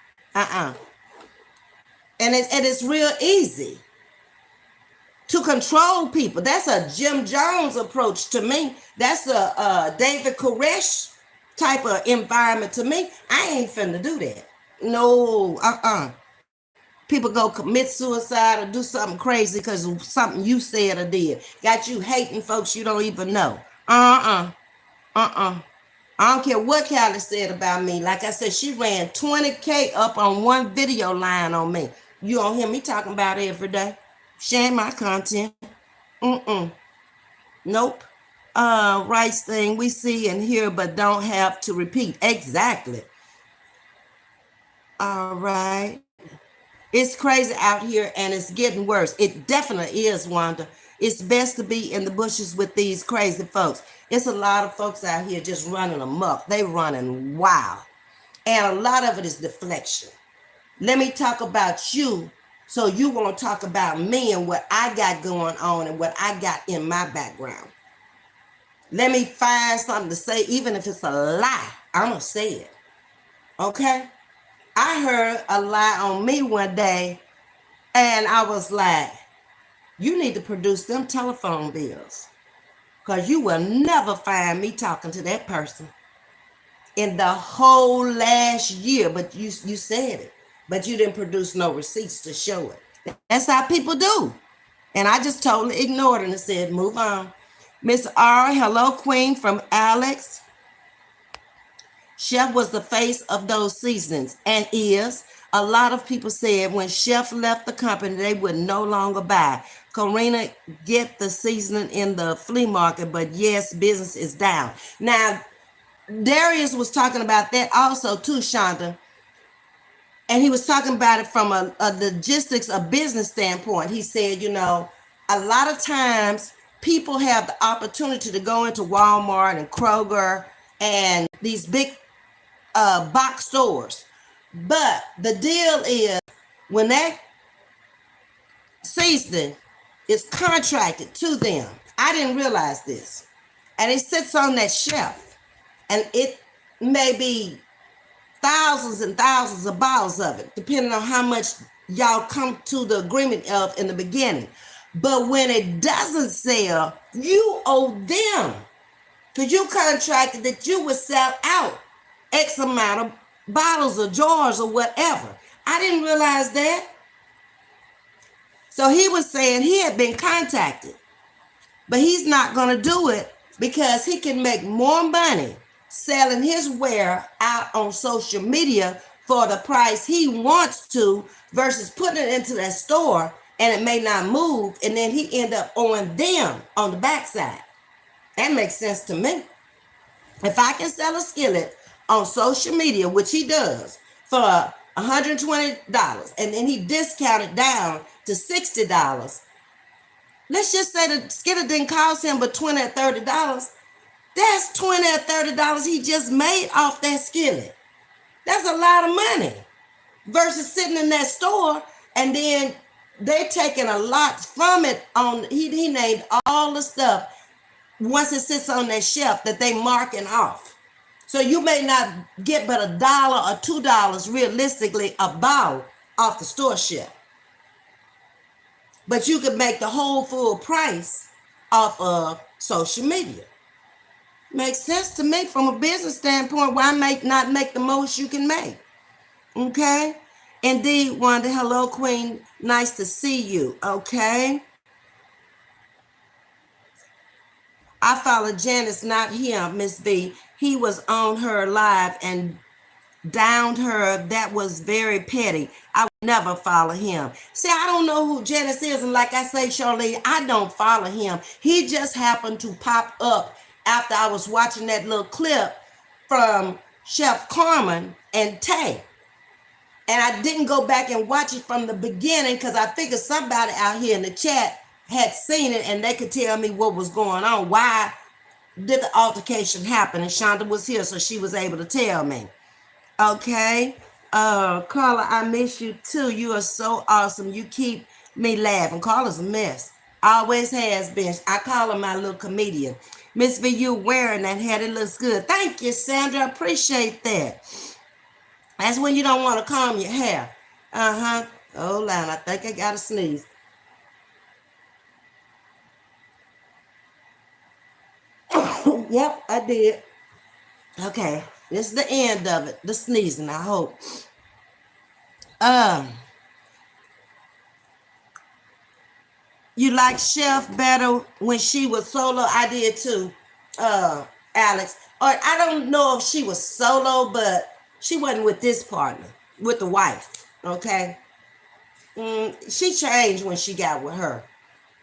it's real easy to control people. That's a Jim Jones approach to me. That's a David Koresh type of environment to me. I ain't finna do that. No, People go commit suicide or do something crazy because of something you said or did. Got you hating folks you don't even know. I don't care what Callie said about me. Like I said, she ran 20K up on one video line on me. You don't hear me talking about it every day. Sharing my content. Nope. Rights thing we see and hear but don't have to repeat. Exactly. All right. It's crazy out here and it's getting worse. It definitely is, Wanda. It's best to be in the bushes with these crazy folks. It's a lot of folks out here just running amok. They running wild. And a lot of it is deflection. Let me talk about you so you won't talk about me and what I got going on and what I got in my background. Let me find something to say, even if it's a lie. I'm going to say it. Okay? I heard a lie on me one day, and I was like, you need to produce them telephone bills, because you will never find me talking to that person in the whole last year. But you said it, but you didn't produce no receipts to show it. That's how people do. And I just totally ignored it and said, move on. Miss R, hello, Queen, from Alex. Chef was the face of those seasonings and is. A lot of people said when Chef left the company, they would no longer buy. Karina, get the seasoning in the flea market, but yes, business is down. Now, Darius was talking about that also too, Shonda. And he was talking about it from a logistics, a business standpoint. He said, a lot of times people have the opportunity to go into Walmart and Kroger and these big box stores. But the deal is, when that seasoning is contracted to them, I didn't realize this, and it sits on that shelf, and it may be thousands and thousands of bottles of it, depending on how much y'all come to the agreement of in the beginning. But when it doesn't sell, you owe them, because you contracted that you would sell out X amount of bottles or jars or whatever. I didn't realize that. So he was saying he had been contacted, but he's not going to do it because he can make more money selling his ware out on social media for the price he wants to versus putting it into that store and it may not move, and then he end up owing them on the backside. That makes sense to me. If I can sell a skillet on social media, which he does, for $120, and then he discounted down to $60, let's just say the skillet didn't cost him but $20 or $30. That's $20 or $30 he just made off that skillet. That's a lot of money versus sitting in that store, and then they're taking a lot from it. He named all the stuff once it sits on that shelf that they marking off. So you may not get but $1 or $2 realistically a bottle off the store shelf, but you could make the whole full price off of social media. Makes sense to me from a business standpoint. Why not make the most you can make? Okay. Indeed, Wanda. Hello, Queen. Nice to see you. Okay. I followed Janice, not him, Ms.V. He was on her live and downed her. That was very petty. I would never follow him. See, I don't know who Janice is. And like I say, Charlene, I don't follow him. He just happened to pop up after I was watching that little clip from Chef Carmen and Tay. And I didn't go back and watch it from the beginning because I figured somebody out here in the chat had seen it and they could tell me what was going on. Why did the altercation happen? And Shonda was here, so she was able to tell me. Okay. Carla, I miss you too. You are so awesome. You keep me laughing. Carla's a mess. Always has been. I call her my little comedian. Ms.V, you wearing that hat. It looks good. Thank you, Sandra. Appreciate that. That's when you don't want to comb your hair. Hold on. I think I got to sneeze. Yep, I did. Okay. This is the end of it. The sneezing, I hope. You like Chef better when she was solo? I did too, Alex. Or I don't know if she was solo, but she wasn't with this partner, with the wife. Okay. She changed when she got with her.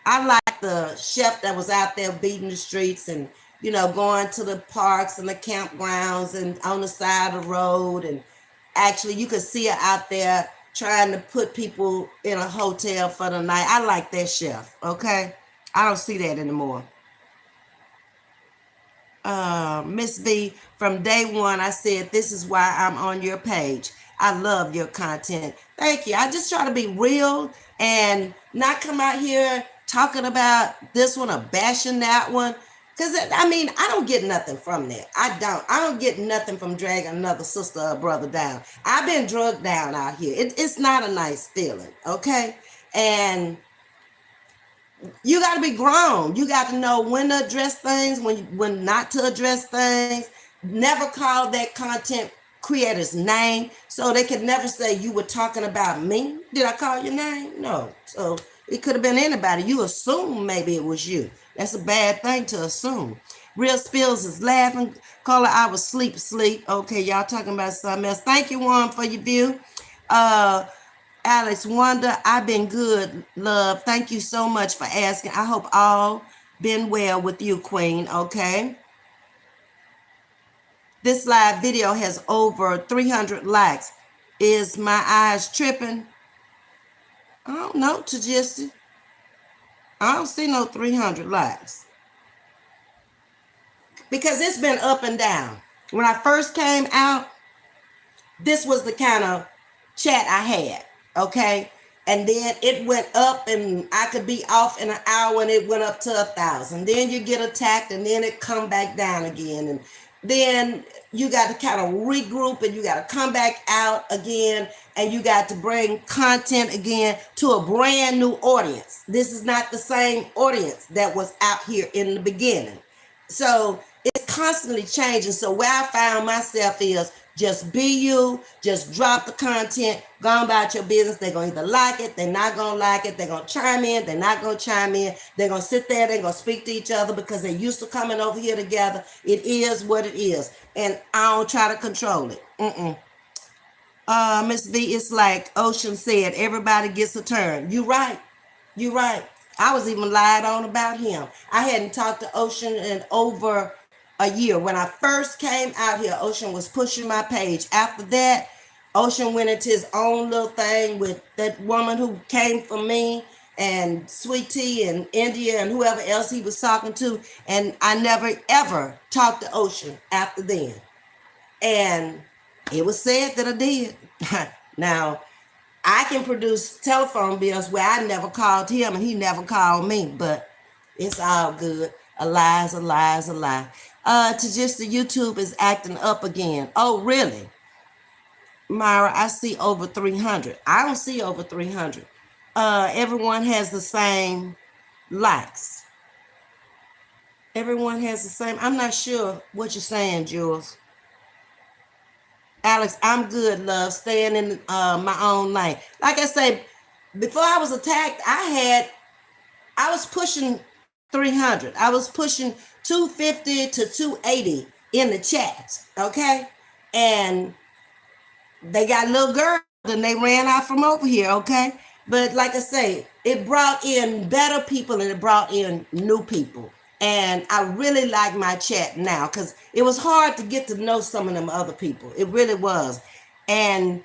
I like the chef that was out there beating the streets and, you know, going to the parks and the campgrounds and on the side of the road. And actually you could see her out there trying to put people in a hotel for the night. I like that chef. Okay. I don't see that anymore. Ms.V, from day one, I said, this is why I'm on your page. I love your content. Thank you. I just try to be real and not come out here talking about this one or bashing that one. Because, I mean, I don't get nothing from that. I don't get nothing from dragging another sister or brother down. I've been drugged down out here. It's not a nice feeling, okay? And you got to be grown. You got to know when to address things, when not to address things. Never call that content creator's name, so they could never say you were talking about me. Did I call your name? No. So it could have been anybody. You assume maybe it was you. That's a bad thing to assume. Real Spills is laughing. Caller, I was sleep. Okay, y'all talking about something else. Thank you, Juan, for your view. Alex, Wanda, I've been good, love. Thank you so much for asking. I hope all been well with you, Queen, okay? This live video has over 300 likes. Is my eyes tripping? I don't know, Tajisti. I don't see no 300 likes because it's been up and down. When I first came out, this was the kind of chat I had, okay? And then it went up, and I could be off in an hour, and it went up to 1,000. Then you get attacked, and then it come back down again, and then you got to kind of regroup, and you got to come back out again, and you got to bring content again to a brand new audience. This is not the same audience that was out here in the beginning. So it's constantly changing. So where I found myself is just be you, just drop the content, go on about your business. They're going to either like it, they're not going to like it, they're going to chime in, they're not going to chime in, they're going to sit there, they're going to speak to each other because they're used to coming over here together. It is what it is. And I don't try to control it. Ms.V, it's like Ocean said, everybody gets a turn. You right. You right. I was even lied on about him. I hadn't talked to Ocean in over a year. When I first came out here, Ocean was pushing my page. After that, Ocean went into his own little thing with that woman who came from me and Sweet Tea and India and whoever else he was talking to. And I never, ever talked to Ocean after then. And it was said that I did. Now, I can produce telephone bills where I never called him and he never called me, but it's all good. A lie is a lie is a lie. To just the YouTube is acting up again. Oh, really? Myra, I see over 300. I don't see over 300. Everyone has the same likes. Everyone has the same. I'm not sure what you're saying, Jules. Alex, I'm good, love. Staying in my own lane. Like I say, before I was attacked, I was pushing 300. I was pushing 250 to 280 in the chat, okay? And they got a little girl and they ran out from over here, okay? But like I say, it brought in better people and it brought in new people. And I really like my chat now because it was hard to get to know some of them other people. It really was. And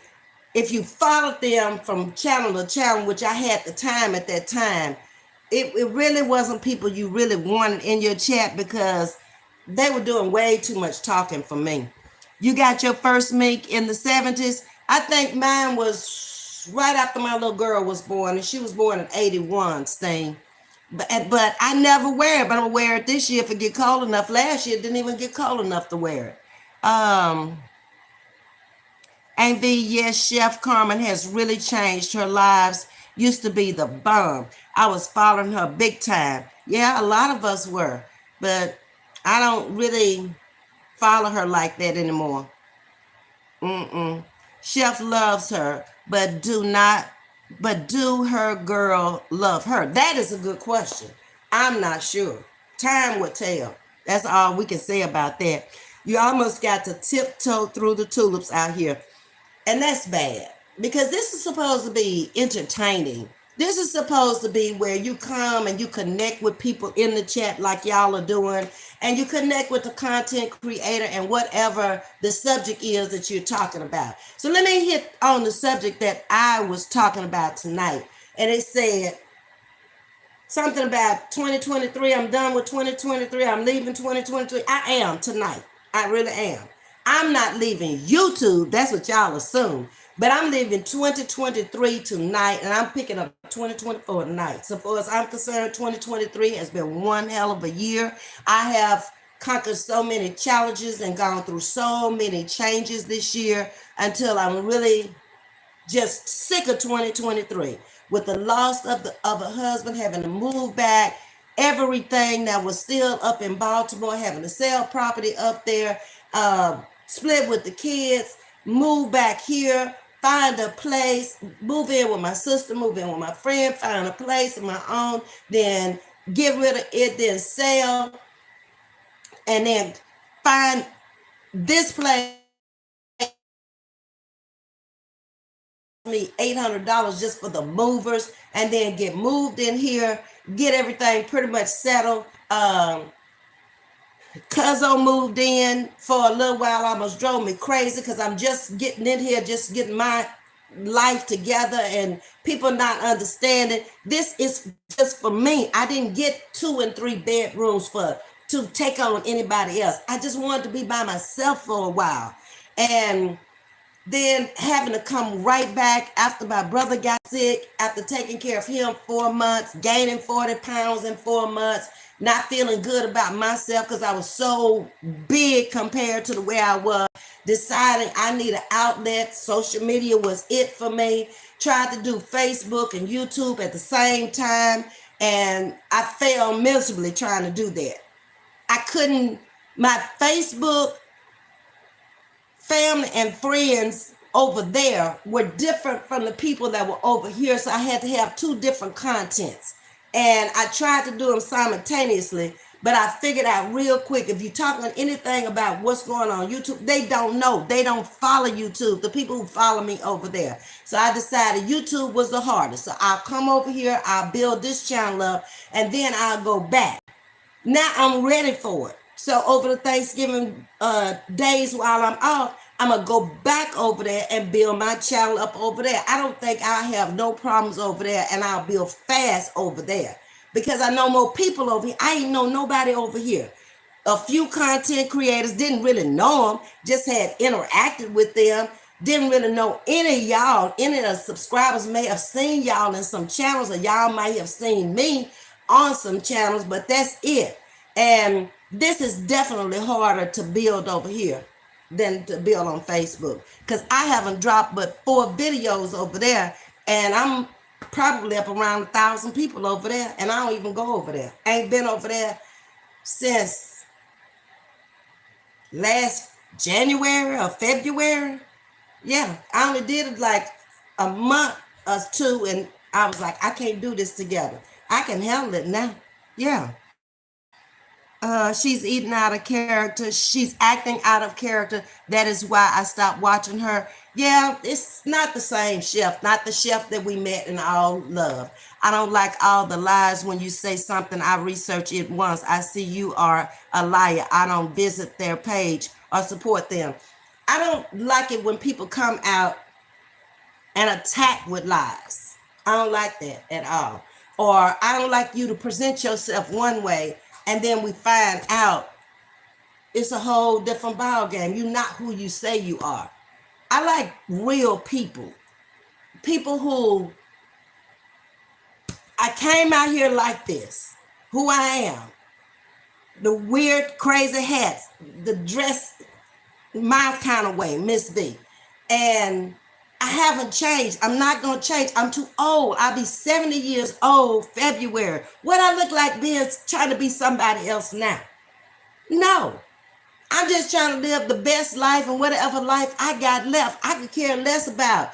if you followed them from channel to channel, which I had the time at that time, it really wasn't people you really wanted in your chat because they were doing way too much talking for me. You got your first mink in the 70s. I think mine was right after my little girl was born, and she was born in 81, Sting. But I never wear it, but I'm gonna wear it this year if it get cold enough. Last year it didn't even get cold enough to wear it. Ms.V, yes, Chef Carmen has really changed her lives. Used to be the bomb. I was following her big time. Yeah, a lot of us were, but I don't really follow her like that anymore. Chef loves her, but do her girl love her? That is a good question. I'm not sure. Time will tell. That's all we can say about that. You almost got to tiptoe through the tulips out here. And that's bad because this is supposed to be entertaining. This is supposed to be where you come and you connect with people in the chat like y'all are doing, and you connect with the content creator and whatever the subject is that you're talking about. So let me hit on the subject that I was talking about tonight. And it said something about 2023. I'm done with 2023. I'm leaving 2023. I am tonight. I really am. I'm not leaving YouTube. That's what y'all assume. But I'm leaving 2023 tonight, and I'm picking up 2024 tonight. So far as I'm concerned, 2023 has been one hell of a year. I have conquered so many challenges and gone through so many changes this year until I'm really just sick of 2023 with the loss of a husband, having to move back, everything that was still up in Baltimore, having to sell property up there, split with the kids, move back here, find a place, move in with my sister, move in with my friend, find a place of my own, then get rid of it, then sell, and then find this place. Me $800 just for the movers, and then get moved in here, get everything pretty much settled. Cuzzo moved in for a little while, almost drove me crazy because I'm just getting in here, just getting my life together and people not understanding. This is just for me. I didn't get 2 and 3 bedrooms to take on anybody else. I just wanted to be by myself for a while. And then having to come right back after my brother got sick, after taking care of him 4 months, gaining 40 pounds in 4 months, not feeling good about myself because I was so big compared to the way I was, deciding I need an outlet. Social media was it for me. Tried to do Facebook and YouTube at the same time, and I failed miserably trying to do that. I couldn't, my Facebook family and friends over there were different from the people that were over here, so I had to have 2 different contents, and I tried to do them simultaneously, but I figured out real quick, if you're talking anything about what's going on YouTube, they don't know. They don't follow YouTube, the people who follow me over there. So I decided YouTube was the hardest. So I'll come over here, I'll build this channel up, and then I'll go back. Now I'm ready for it. So over the Thanksgiving days while I'm off, I'm going to go back over there and build my channel up over there. I don't think I have no problems over there, and I'll build fast over there because I know more people over here. I ain't know nobody over here. A few content creators, didn't really know them, just had interacted with them, didn't really know any of y'all. Any of the subscribers may have seen y'all in some channels, or y'all might have seen me on some channels, but that's it. And this is definitely harder to build over here than to build on Facebook, because I haven't dropped but 4 videos over there, and I'm probably up around 1,000 people over there, and I don't even go over there. I ain't been over there since last January or February. Yeah, I only did it like a month or 2, and I was like, I can't do this together. I can handle it now. Yeah. She's eating out of character. She's acting out of character. That is why I stopped watching her. Yeah, it's not the same chef, not the chef that we met and all love. I don't like all the lies. When you say something, I research it once. I see you are a liar. I don't visit their page or support them. I don't like it when people come out and attack with lies. I don't like that at all. Or I don't like you to present yourself one way, and then we find out it's a whole different ball game. You're not who you say you are. I like real people. People who, I came out here like this, who I am. The weird, crazy hats, the dress my kind of way, Ms.V. And I haven't changed. I'm not going to change. I'm too old. I'll be 70 years old February. What I look like being trying to be somebody else now? No. I'm just trying to live the best life, and whatever life I got left, I could care less about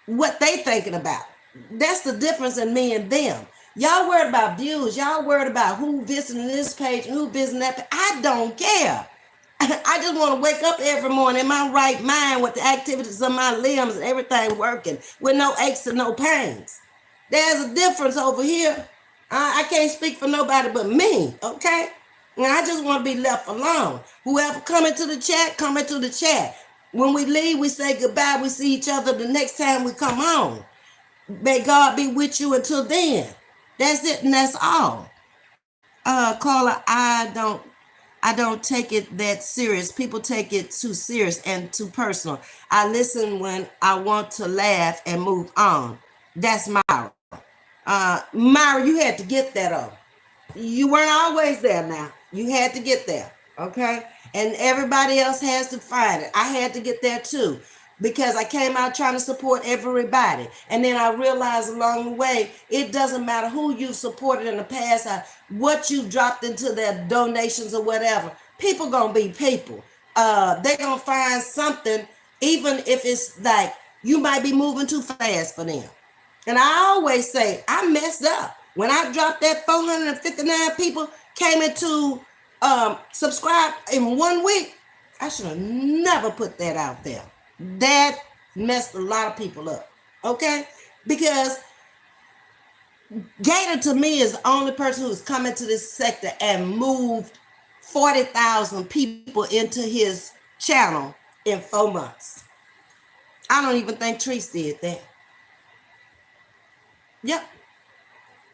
what they thinking about. That's the difference in me and them. Y'all worried about views. Y'all worried about who visiting this page and who visiting that page. I don't care. I just want to wake up every morning in my right mind with the activities of my limbs and everything working with no aches and no pains. There's a difference over here. I can't speak for nobody but me, okay? And I just want to be left alone. Whoever come into the chat, come into the chat. When we leave, we say goodbye. We see each other the next time we come home. May God be with you until then. That's it, and that's all. Caller, I don't take it that serious. People take it too serious and too personal. I listen when I want to laugh and move on. That's Myra. Myra, you had to get that up. You weren't always there now. You had to get there, okay? And everybody else has to find it. I had to get there too, because I came out trying to support everybody. And then I realized along the way, it doesn't matter who you've supported in the past, what you dropped into their donations or whatever. People gonna be people. They're gonna find something, even if it's like you might be moving too fast for them. And I always say, I messed up. When I dropped that 459 people came into subscribe in 1 week, I should have never put that out there. That messed a lot of people up, okay? Because Gator to me is the only person who's come into this sector and moved 40,000 people into his channel in 4 months. I don't even think Treese did that. Yep.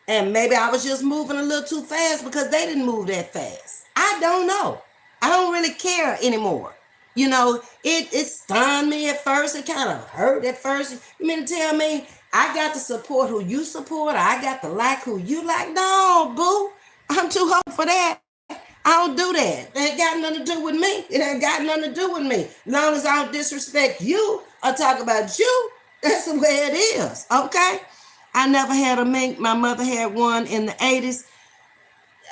And maybe I was just moving a little too fast because they didn't move that fast. I don't know. I don't really care anymore. You know, it stunned me at first. It kind of hurt at first. You mean to tell me I got to support who you support, or I got to like who you like? No, boo. I'm too hot for that. I don't do that. It ain't got nothing to do with me. It ain't got nothing to do with me. As long as I don't disrespect you or talk about you, that's the way it is. Okay? I never had a mink. My mother had one in the 80s.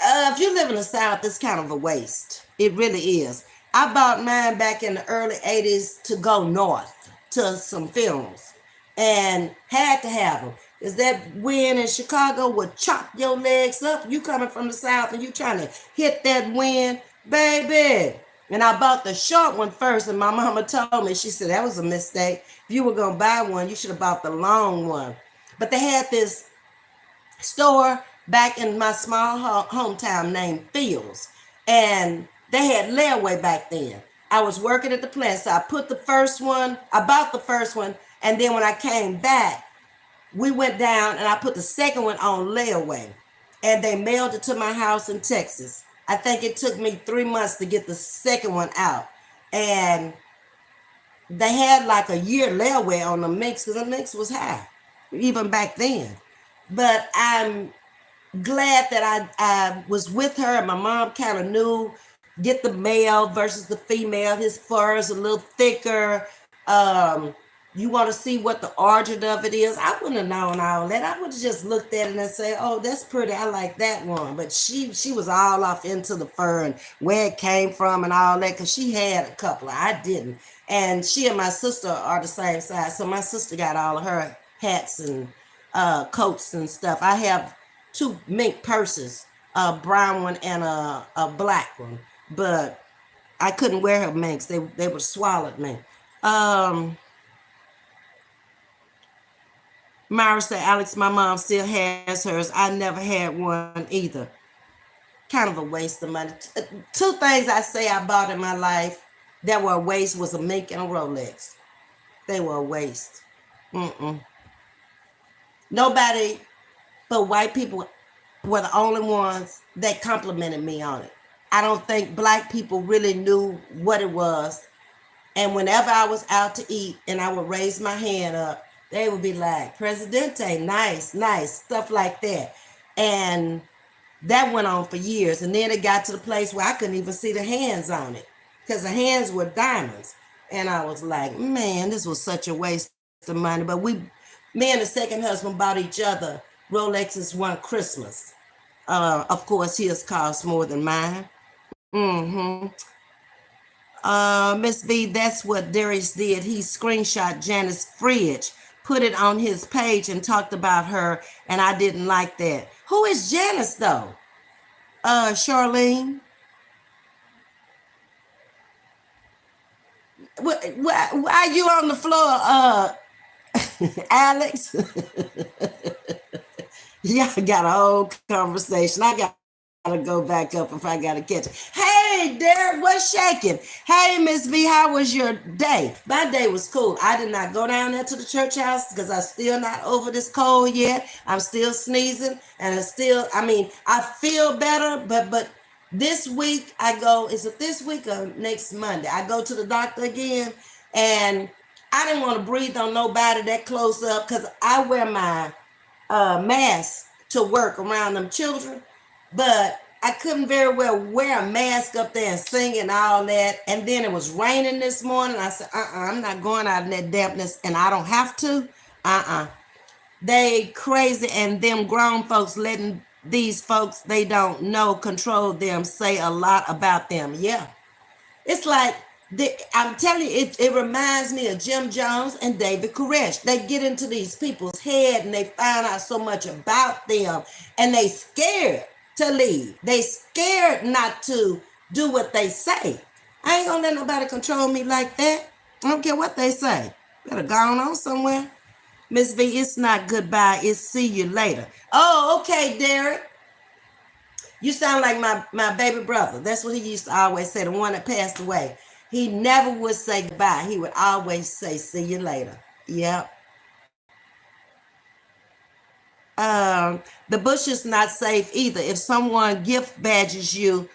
If you live in the South, it's kind of a waste. It really is. I bought mine back in the early 80s to go north to some funerals and had to have them. Because that wind in Chicago would chop your legs up. You coming from the South and you trying to hit that wind, baby. And I bought the short one first, and my mama told me, she said, that was a mistake. If you were going to buy one, you should have bought the long one. But they had this store back in my small hometown named Fields, and they had layaway back then. I was working at the plant, so I bought the first one, and then when I came back, we went down and I put the second one on layaway, and they mailed it to my house in Texas. I think it took me 3 months to get the second one out, and they had like a year layaway on the mix because the mix was high, even back then. But I'm glad that I was with her, and my mom kind of knew, get the male versus the female. His fur is a little thicker. You want to see what the origin of it is. I wouldn't have known all that. I would have just looked at it and say, oh, that's pretty. I like that one. But she was all off into the fur and where it came from and all that, because she had a couple. I didn't. And she and my sister are the same size. So my sister got all of her hats and coats and stuff. I have 2 mink purses, a brown one and a black one. But I couldn't wear her minks. They would swallowed me. Myra said, Alex, my mom still has hers. I never had one either. Kind of a waste of money. 2 things I say I bought in my life that were a waste was a mink and a Rolex. They were a waste. Nobody but white people were the only ones that complimented me on it. I don't think black people really knew what it was. And whenever I was out to eat and I would raise my hand up, they would be like, Presidente, nice, stuff like that. And that went on for years. And then it got to the place where I couldn't even see the hands on it because the hands were diamonds. And I was like, man, this was such a waste of money. But me and the second husband bought each other Rolexes one Christmas. Of course, his cost more than mine. Ms.V, that's what Darius did. He screenshot Janice's fridge, put it on his page, and talked about her, and I didn't like that. Who is Janice, though? Charlene? Why are you on the floor, Alex? Y'all got a whole conversation. I got to go back up if I got to catch it. Hey, Derek, what's shaking? Hey, Ms.V, how was your day? My day was cool. I did not go down there to the church house because I'm still not over this cold yet. I'm still sneezing, and I feel better, but this week I go, is it this week or next Monday? I go to the doctor again, and I didn't want to breathe on nobody that close up because I wear my mask to work around them children, but I couldn't very well wear a mask up there and sing and all that. And then it was raining this morning. I said, I'm not going out in that dampness, and I don't have to. They crazy, and them grown folks letting these folks they don't know control them, say a lot about them. Yeah. It's like, I'm telling you, it reminds me of Jim Jones and David Koresh. They get into these people's head and they find out so much about them, and they scared to leave. They scared not to do what they say. I ain't gonna let nobody control me like that. I don't care what they say. Better go on somewhere. Ms.V, it's not goodbye, it's see you later. Oh, okay, Derek. You sound like my baby brother. That's what he used to always say, the one that passed away. He never would say goodbye. He would always say, see you later. Yep. The bush is not safe either. If someone gift badges you,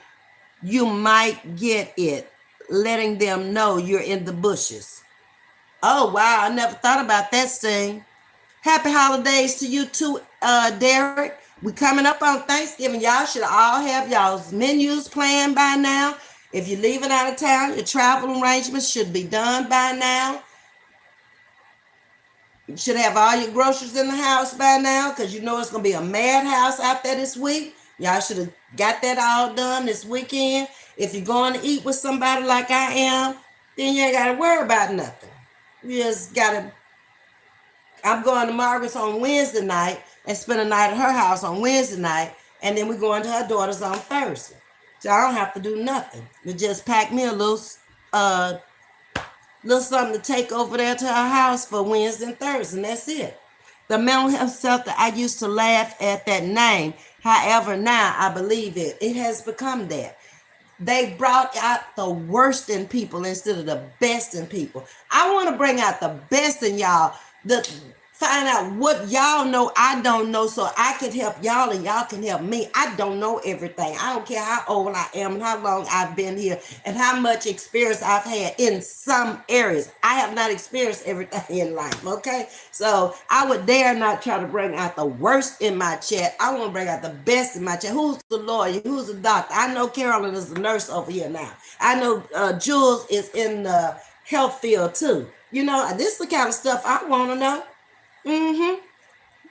you might get it, letting them know you're in the bushes. Oh, wow. I never thought about that, Sting. Happy holidays to you too, Derek. We coming up on Thanksgiving. Y'all should all have y'all's menus planned by now. If you're leaving out of town, your travel arrangements should be done by now. You should have all your groceries in the house by now because you know it's going to be a madhouse out there this week. Y'all should have got that all done this weekend. If you're going to eat with somebody like I am, then you ain't got to worry about nothing. You just got to. I'm going to Margaret's on Wednesday night and spend a night at her house on Wednesday night, and then we're going to her daughter's on Thursday. So I don't have to do nothing. But just pack me a little something to take over there to her house for Wednesday and Thursday, and that's it. The mental health center, I used to laugh at that name. However, now I believe it. It has become that. They brought out the worst in people instead of the best in people. I want to bring out the best in y'all. Find out what y'all know I don't know so I can help y'all and y'all can help me. I don't know everything. I don't care how old I am and how long I've been here and how much experience I've had in some areas. I have not experienced everything in life, okay? So I would dare not try to bring out the worst in my chat. I want to bring out the best in my chat. Who's the lawyer? Who's the doctor? I know Carolyn is a nurse over here now. I know Jules is in the health field too. You know, this is the kind of stuff I want to know.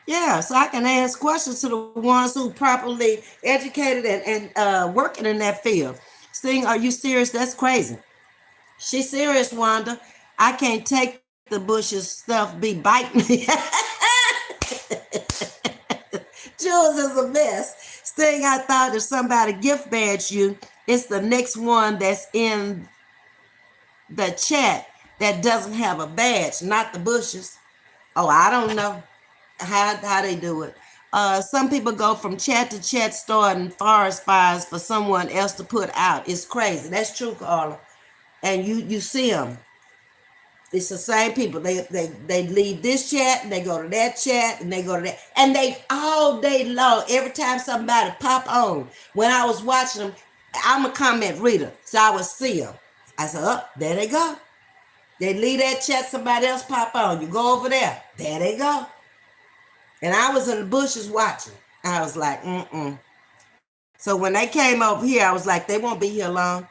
Yeah, so I can ask questions to the ones who properly educated and working in that field. Saying, are you serious? That's crazy. She's serious, Wanda. I can't take the bushes stuff be biting me. Jules is a mess. Sting, I thought if somebody gift badge you, it's the next one that's in the chat that doesn't have a badge, not the bushes. Oh, I don't know how they do it. Some people go from chat to chat starting forest fires for someone else to put out. It's crazy. That's true, Carla. And you see them. It's the same people. They leave this chat and they go to that chat and they go to that. And they all day long, every time somebody pop on, when I was watching them, I'm a comment reader. So I would see them. I said, oh, there they go. They leave that chat, somebody else pop on. You go over there. There they go. And I was in the bushes watching. I was like, So when they came over here, I was like, they won't be here long.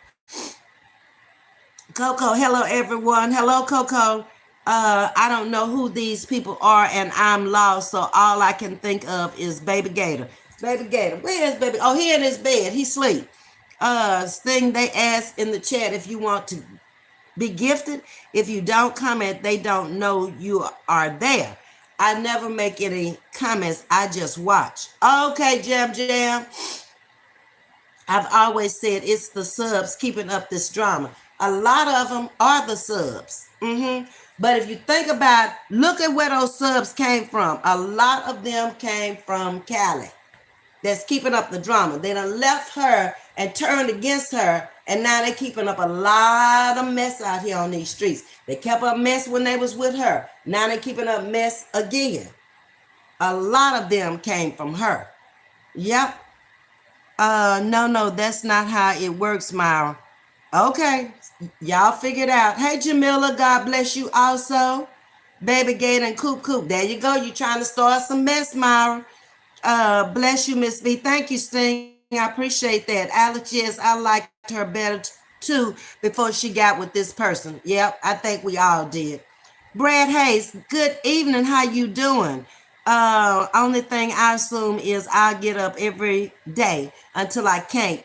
Coco, hello everyone. Hello, Coco. I don't know who these people are and I'm lost. So all I can think of is Baby Gator. Baby Gator. Where is Baby? Oh, he in his bed. He sleep. Sting, they asked in the chat if you want to be gifted. If you don't comment, they don't know you are there. I never make any comments. I just watch. Okay, Jam Jam. I've always said it's the subs keeping up this drama. A lot of them are the subs. But if you think about, look at where those subs came from. A lot of them came from Cali. That's keeping up the drama. They done left her and turned against her, and now they're keeping up a lot of mess out here on these streets. They kept up mess when they was with her. Now they're keeping up mess again. A lot of them came from her. Yep. No, that's not how it works, Myra. Okay, y'all figure it out. Hey, Jamila, God bless you also. Baby Gator and Coop Coop. There you go. You trying to start some mess, Myra. Bless you, Ms.V. Thank you, Sting. I appreciate that. Alex, yes, I liked her better too before she got with this person. Yep, I think we all did. Brad Hayes, good evening. How you doing? Only thing I assume is I'll get up every day until I can't.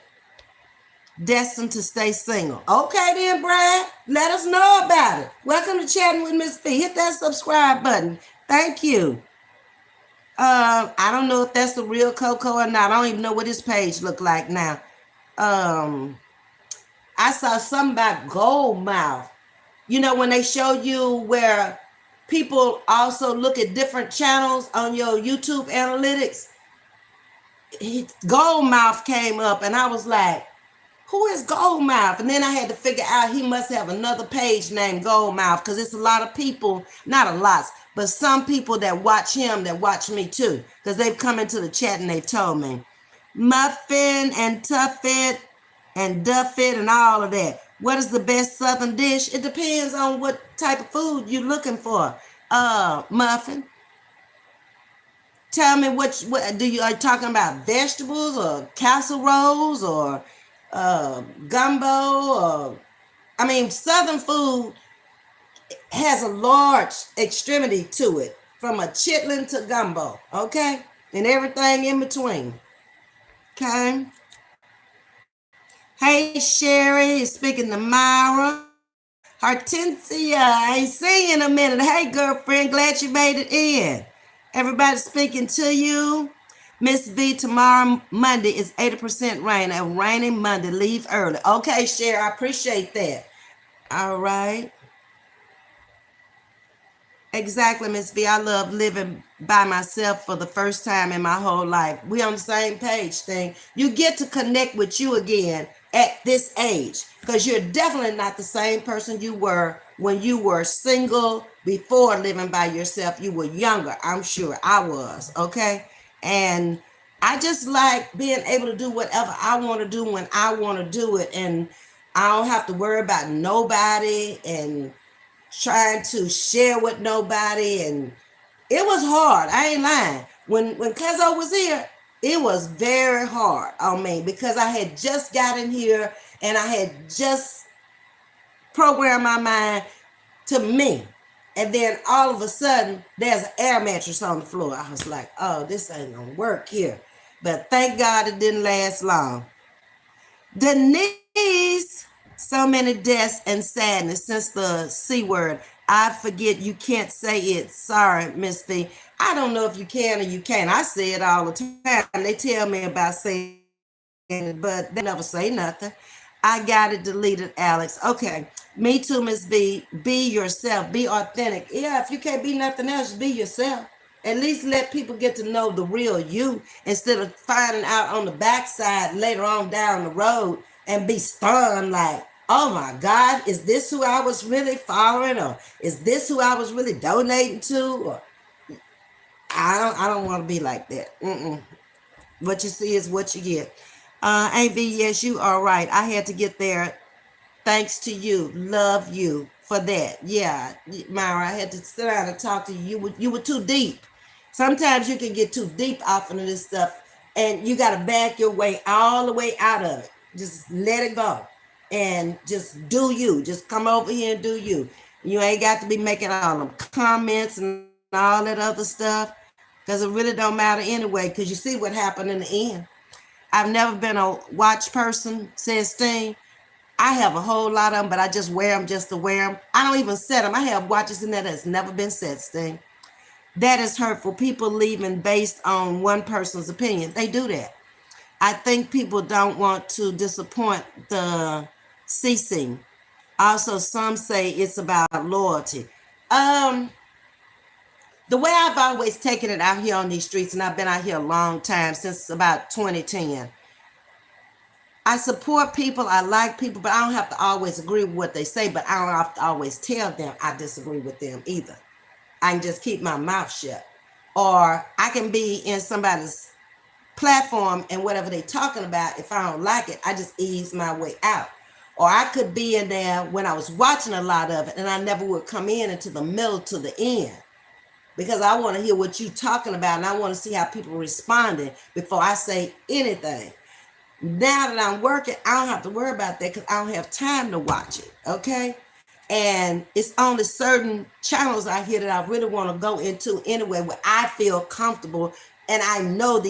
Destined to stay single. Okay then, Brad. Let us know about it. Welcome to Chatting with Ms.V. Hit that subscribe button. Thank you. I don't know if that's the real Coco or not. I don't even know what his page look like now. I saw something about gold mouth. You know, when they show you where people also look at different channels on your YouTube analytics, gold mouth came up and I was like, who is Goldmouth? And then I had to figure out he must have another page named Goldmouth, because it's a lot of people, not a lot, but some people that watch him that watch me too, because they've come into the chat and they've told me. Muffin and Tuffet and Duffet and all of that. What is the best Southern dish? It depends on what type of food you're looking for. Muffin. Tell me what do you are you talking about? Vegetables or casseroles or gumbo? Or I mean, Southern food has a large extremity to it, from a chitlin to gumbo, okay, and everything in between. Okay. Hey Sherry, speaking to Myra. Hortensia, I ain't seen you in a minute. Hey girlfriend, glad you made it in. Everybody speaking to you. Ms.V, tomorrow Monday is 80% rain. A rainy Monday, leave early. Okay, Sherry, I appreciate that. All right. Exactly, Ms. V. I love living by myself for the first time in my whole life. We on the same page thing. You get to connect with you again at this age, because you're definitely not the same person you were when you were single before living by yourself. You were younger, I'm sure. I was, okay? And I just like being able to do whatever I want to do when I want to do it. And I don't have to worry about nobody and trying to share with nobody. And it was hard, I ain't lying. When Cuzzo was here, it was very hard on me, because I had just got in here and I had just programmed my mind to me. And then all of a sudden, there's an air mattress on the floor. I was like, oh, this ain't gonna work here. But thank God it didn't last long. Denise, so many deaths and sadness since the C word. I forget you can't say it. Sorry, Ms.V. I don't know if you can or you can't. I say it all the time. They tell me about saying it, but they never say nothing. I got it deleted, Alex. Okay. Me too, Ms.V. Be yourself. Be authentic. Yeah, if you can't be nothing else, be yourself. At least let people get to know the real you, instead of finding out on the backside later on down the road and be stunned like, oh my God, is this who I was really following? Or is this who I was really donating to? Or I don't want to be like that. What you see is what you get. AV, yes, you are right. I had to get there. Thanks to you. Love you for that. Yeah, Myra, I had to sit down and talk to you. You were too deep. Sometimes you can get too deep off into this stuff, and you got to back your way all the way out of it. Just let it go and just do you. Just come over here and do you. You ain't got to be making all them comments and all that other stuff, because it really don't matter anyway, because you see what happened in the end. I've never been a watch person, says Sting. I have a whole lot of them, but I just wear them just to wear them. I don't even set them. I have watches in there that's never been set, Sting. That is hurtful. People leaving based on one person's opinion. They do that. I think people don't want to disappoint the ceasing. Also, some say it's about loyalty. The way I've always taken it out here on these streets, and I've been out here a long time, since about 2010. I support people, I like people, but I don't have to always agree with what they say, but I don't have to always tell them I disagree with them either. I can just keep my mouth shut. Or I can be in somebody's platform and whatever they're talking about, if I don't like it, I just ease my way out. Or I could be in there when I was watching a lot of it, and I never would come in into the middle to the end, because I want to hear what you're talking about, and I want to see how people responding before I say anything. Now that I'm working, I don't have to worry about that, because I don't have time to watch it, okay? And it's only certain channels out here that I really want to go into anyway, where I feel comfortable, and I know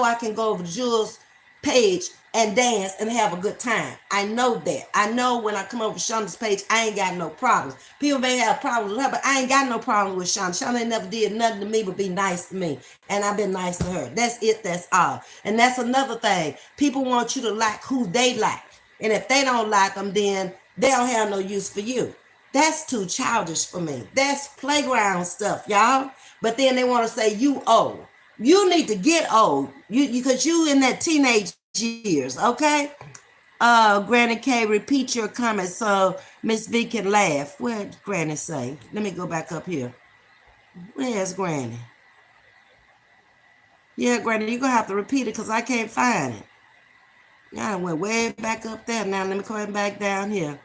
I can go over to Jules' page and dance and have a good time. I know that. I know when I come over to Shonda's page, I ain't got no problems. People may have problems with her, but I ain't got no problem with Shonda. Shonda ain't never did nothing to me but be nice to me. And I've been nice to her. That's it. That's all. And that's another thing. People want you to like who they like. And if they don't like them, then they don't have no use for you. That's too childish for me. That's playground stuff, y'all. But then they want to say you old. You need to get old. Because you in that teenage years, okay? Granny K, repeat your comment so Miss V can laugh. What did Granny say? Let me go back up here. Where's Granny? Yeah, Granny, you're going to have to repeat it because I can't find it. I went way back up there. Now let me come back down here.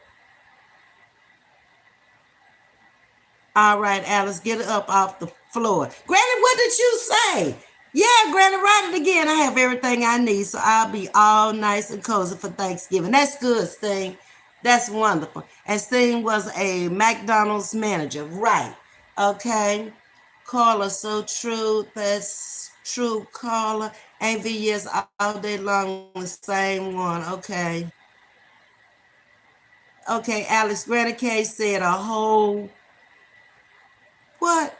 All right, Alice, get it up off the floor. Granny, what did you say? Yeah, Granny, write it again. I have everything I need, so I'll be all nice and cozy for Thanksgiving. That's good, Sting. That's wonderful. And Sting was a McDonald's manager. Right. Okay. Carla, so true. That's true, Carla. AV, yes, all day long, the same one. Okay. Okay, Alex, Granny K said a whole... What?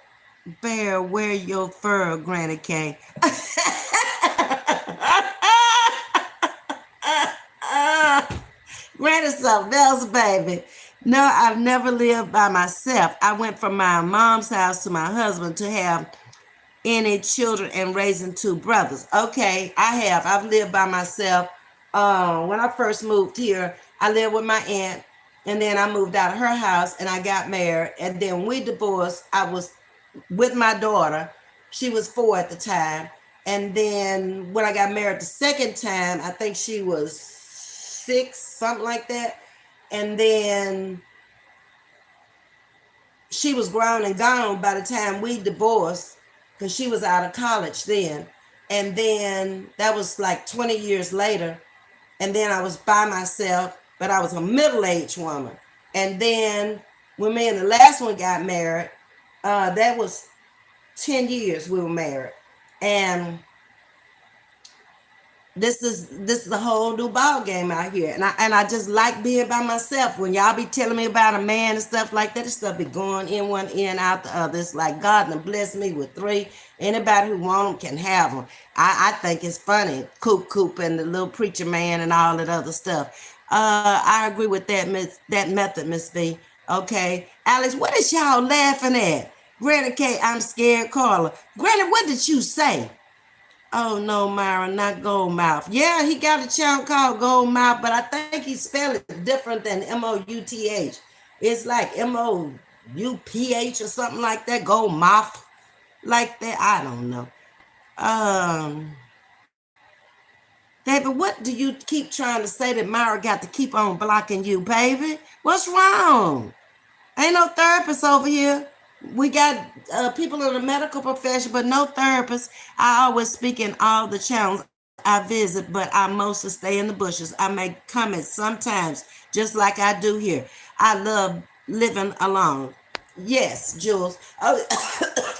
Bear, wear your fur, Granny K. Granny something else, baby. No, I've never lived by myself. I went from my mom's house to my husband to have any children and raising two brothers. Okay, I have. I've lived by myself. When I first moved here, I lived with my aunt, and then I moved out of her house and I got married. And then we divorced. I was with my daughter. She was 4 at the time. And then when I got married the second time, I think she was 6, something like that. And then she was grown and gone by the time we divorced because she was out of college then. And then that was like 20 years later. And then I was by myself, but I was a middle-aged woman. And then when me and the last one got married, that was 10 years we were married. And this is a whole new ball game out here. And I just like being by myself. When y'all be telling me about a man and stuff like that, this stuff be going in one ear out the other. It's like God done blessed me with 3. Anybody who want them can have them. I think it's funny. Coop and the little preacher man and all that other stuff. I agree with that method, Ms. V. Okay. Alex, what is y'all laughing at? Granny K, I'm scared, Carla. Granny, what did you say? Oh no, Myra, not Gold Mouth. Yeah, he got a channel called Gold Mouth, but I think he spelled it different than M-O-U-T-H. It's like M-O-U-P-H or something like that. Gold Mouth, like that. I don't know. David, what do you keep trying to say that Myra got to keep on blocking you, baby? What's wrong? Ain't no therapist over here. We got people in the medical profession, but no therapists. I always speak in all the channels I visit, but I mostly stay in the bushes. I make comments sometimes, just like I do here. I love living alone. Yes, Jules. Oh,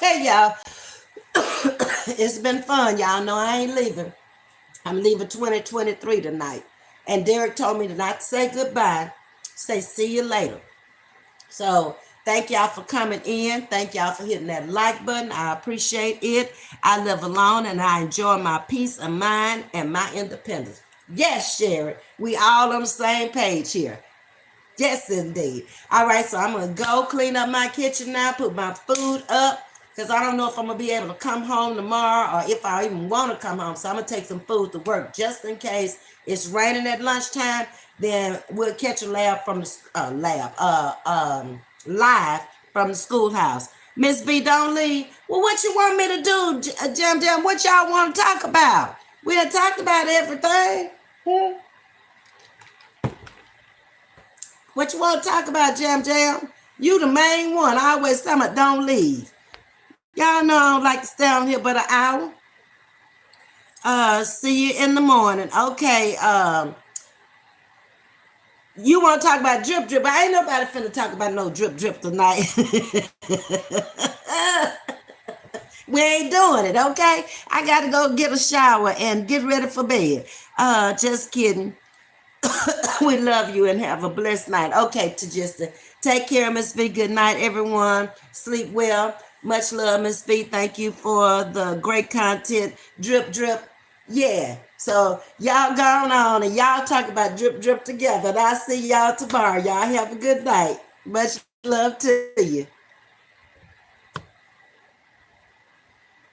hey, y'all. It's been fun. Y'all know I ain't leaving. I'm leaving 2023 tonight. And Derek told me to not say goodbye. Say see you later. So thank y'all for coming in. Thank y'all for hitting that like button. I appreciate it. I live alone and I enjoy my peace of mind and my independence. Yes, Sherry, we all on the same page here. Yes, indeed. All right, so I'm going to go clean up my kitchen now, put my food up, because I don't know if I'm going to be able to come home tomorrow or if I even want to come home. So I'm going to take some food to work just in case it's raining at lunchtime. Then we'll catch a live from the schoolhouse. Ms. V, don't leave. Well, what you want me to do, Jam? What y'all want to talk about? We done talked about everything. What you want to talk about, Jam? You the main one. I always tell me, don't leave. Y'all know I don't like to stay on here but an hour. See you in the morning. Okay. You want to talk about drip? I ain't nobody finna talk about no drip tonight. We ain't doing it, okay? I got to go get a shower and get ready for bed. Just kidding. We love you and have a blessed night. Okay, Tajista. Take care, Ms. V. Good night, everyone. Sleep well. Much love, Ms. V. Thank you for the great content. Drip. Yeah. So y'all going on and y'all talk about drip together. And I'll see y'all tomorrow. Y'all have a good night. Much love to you.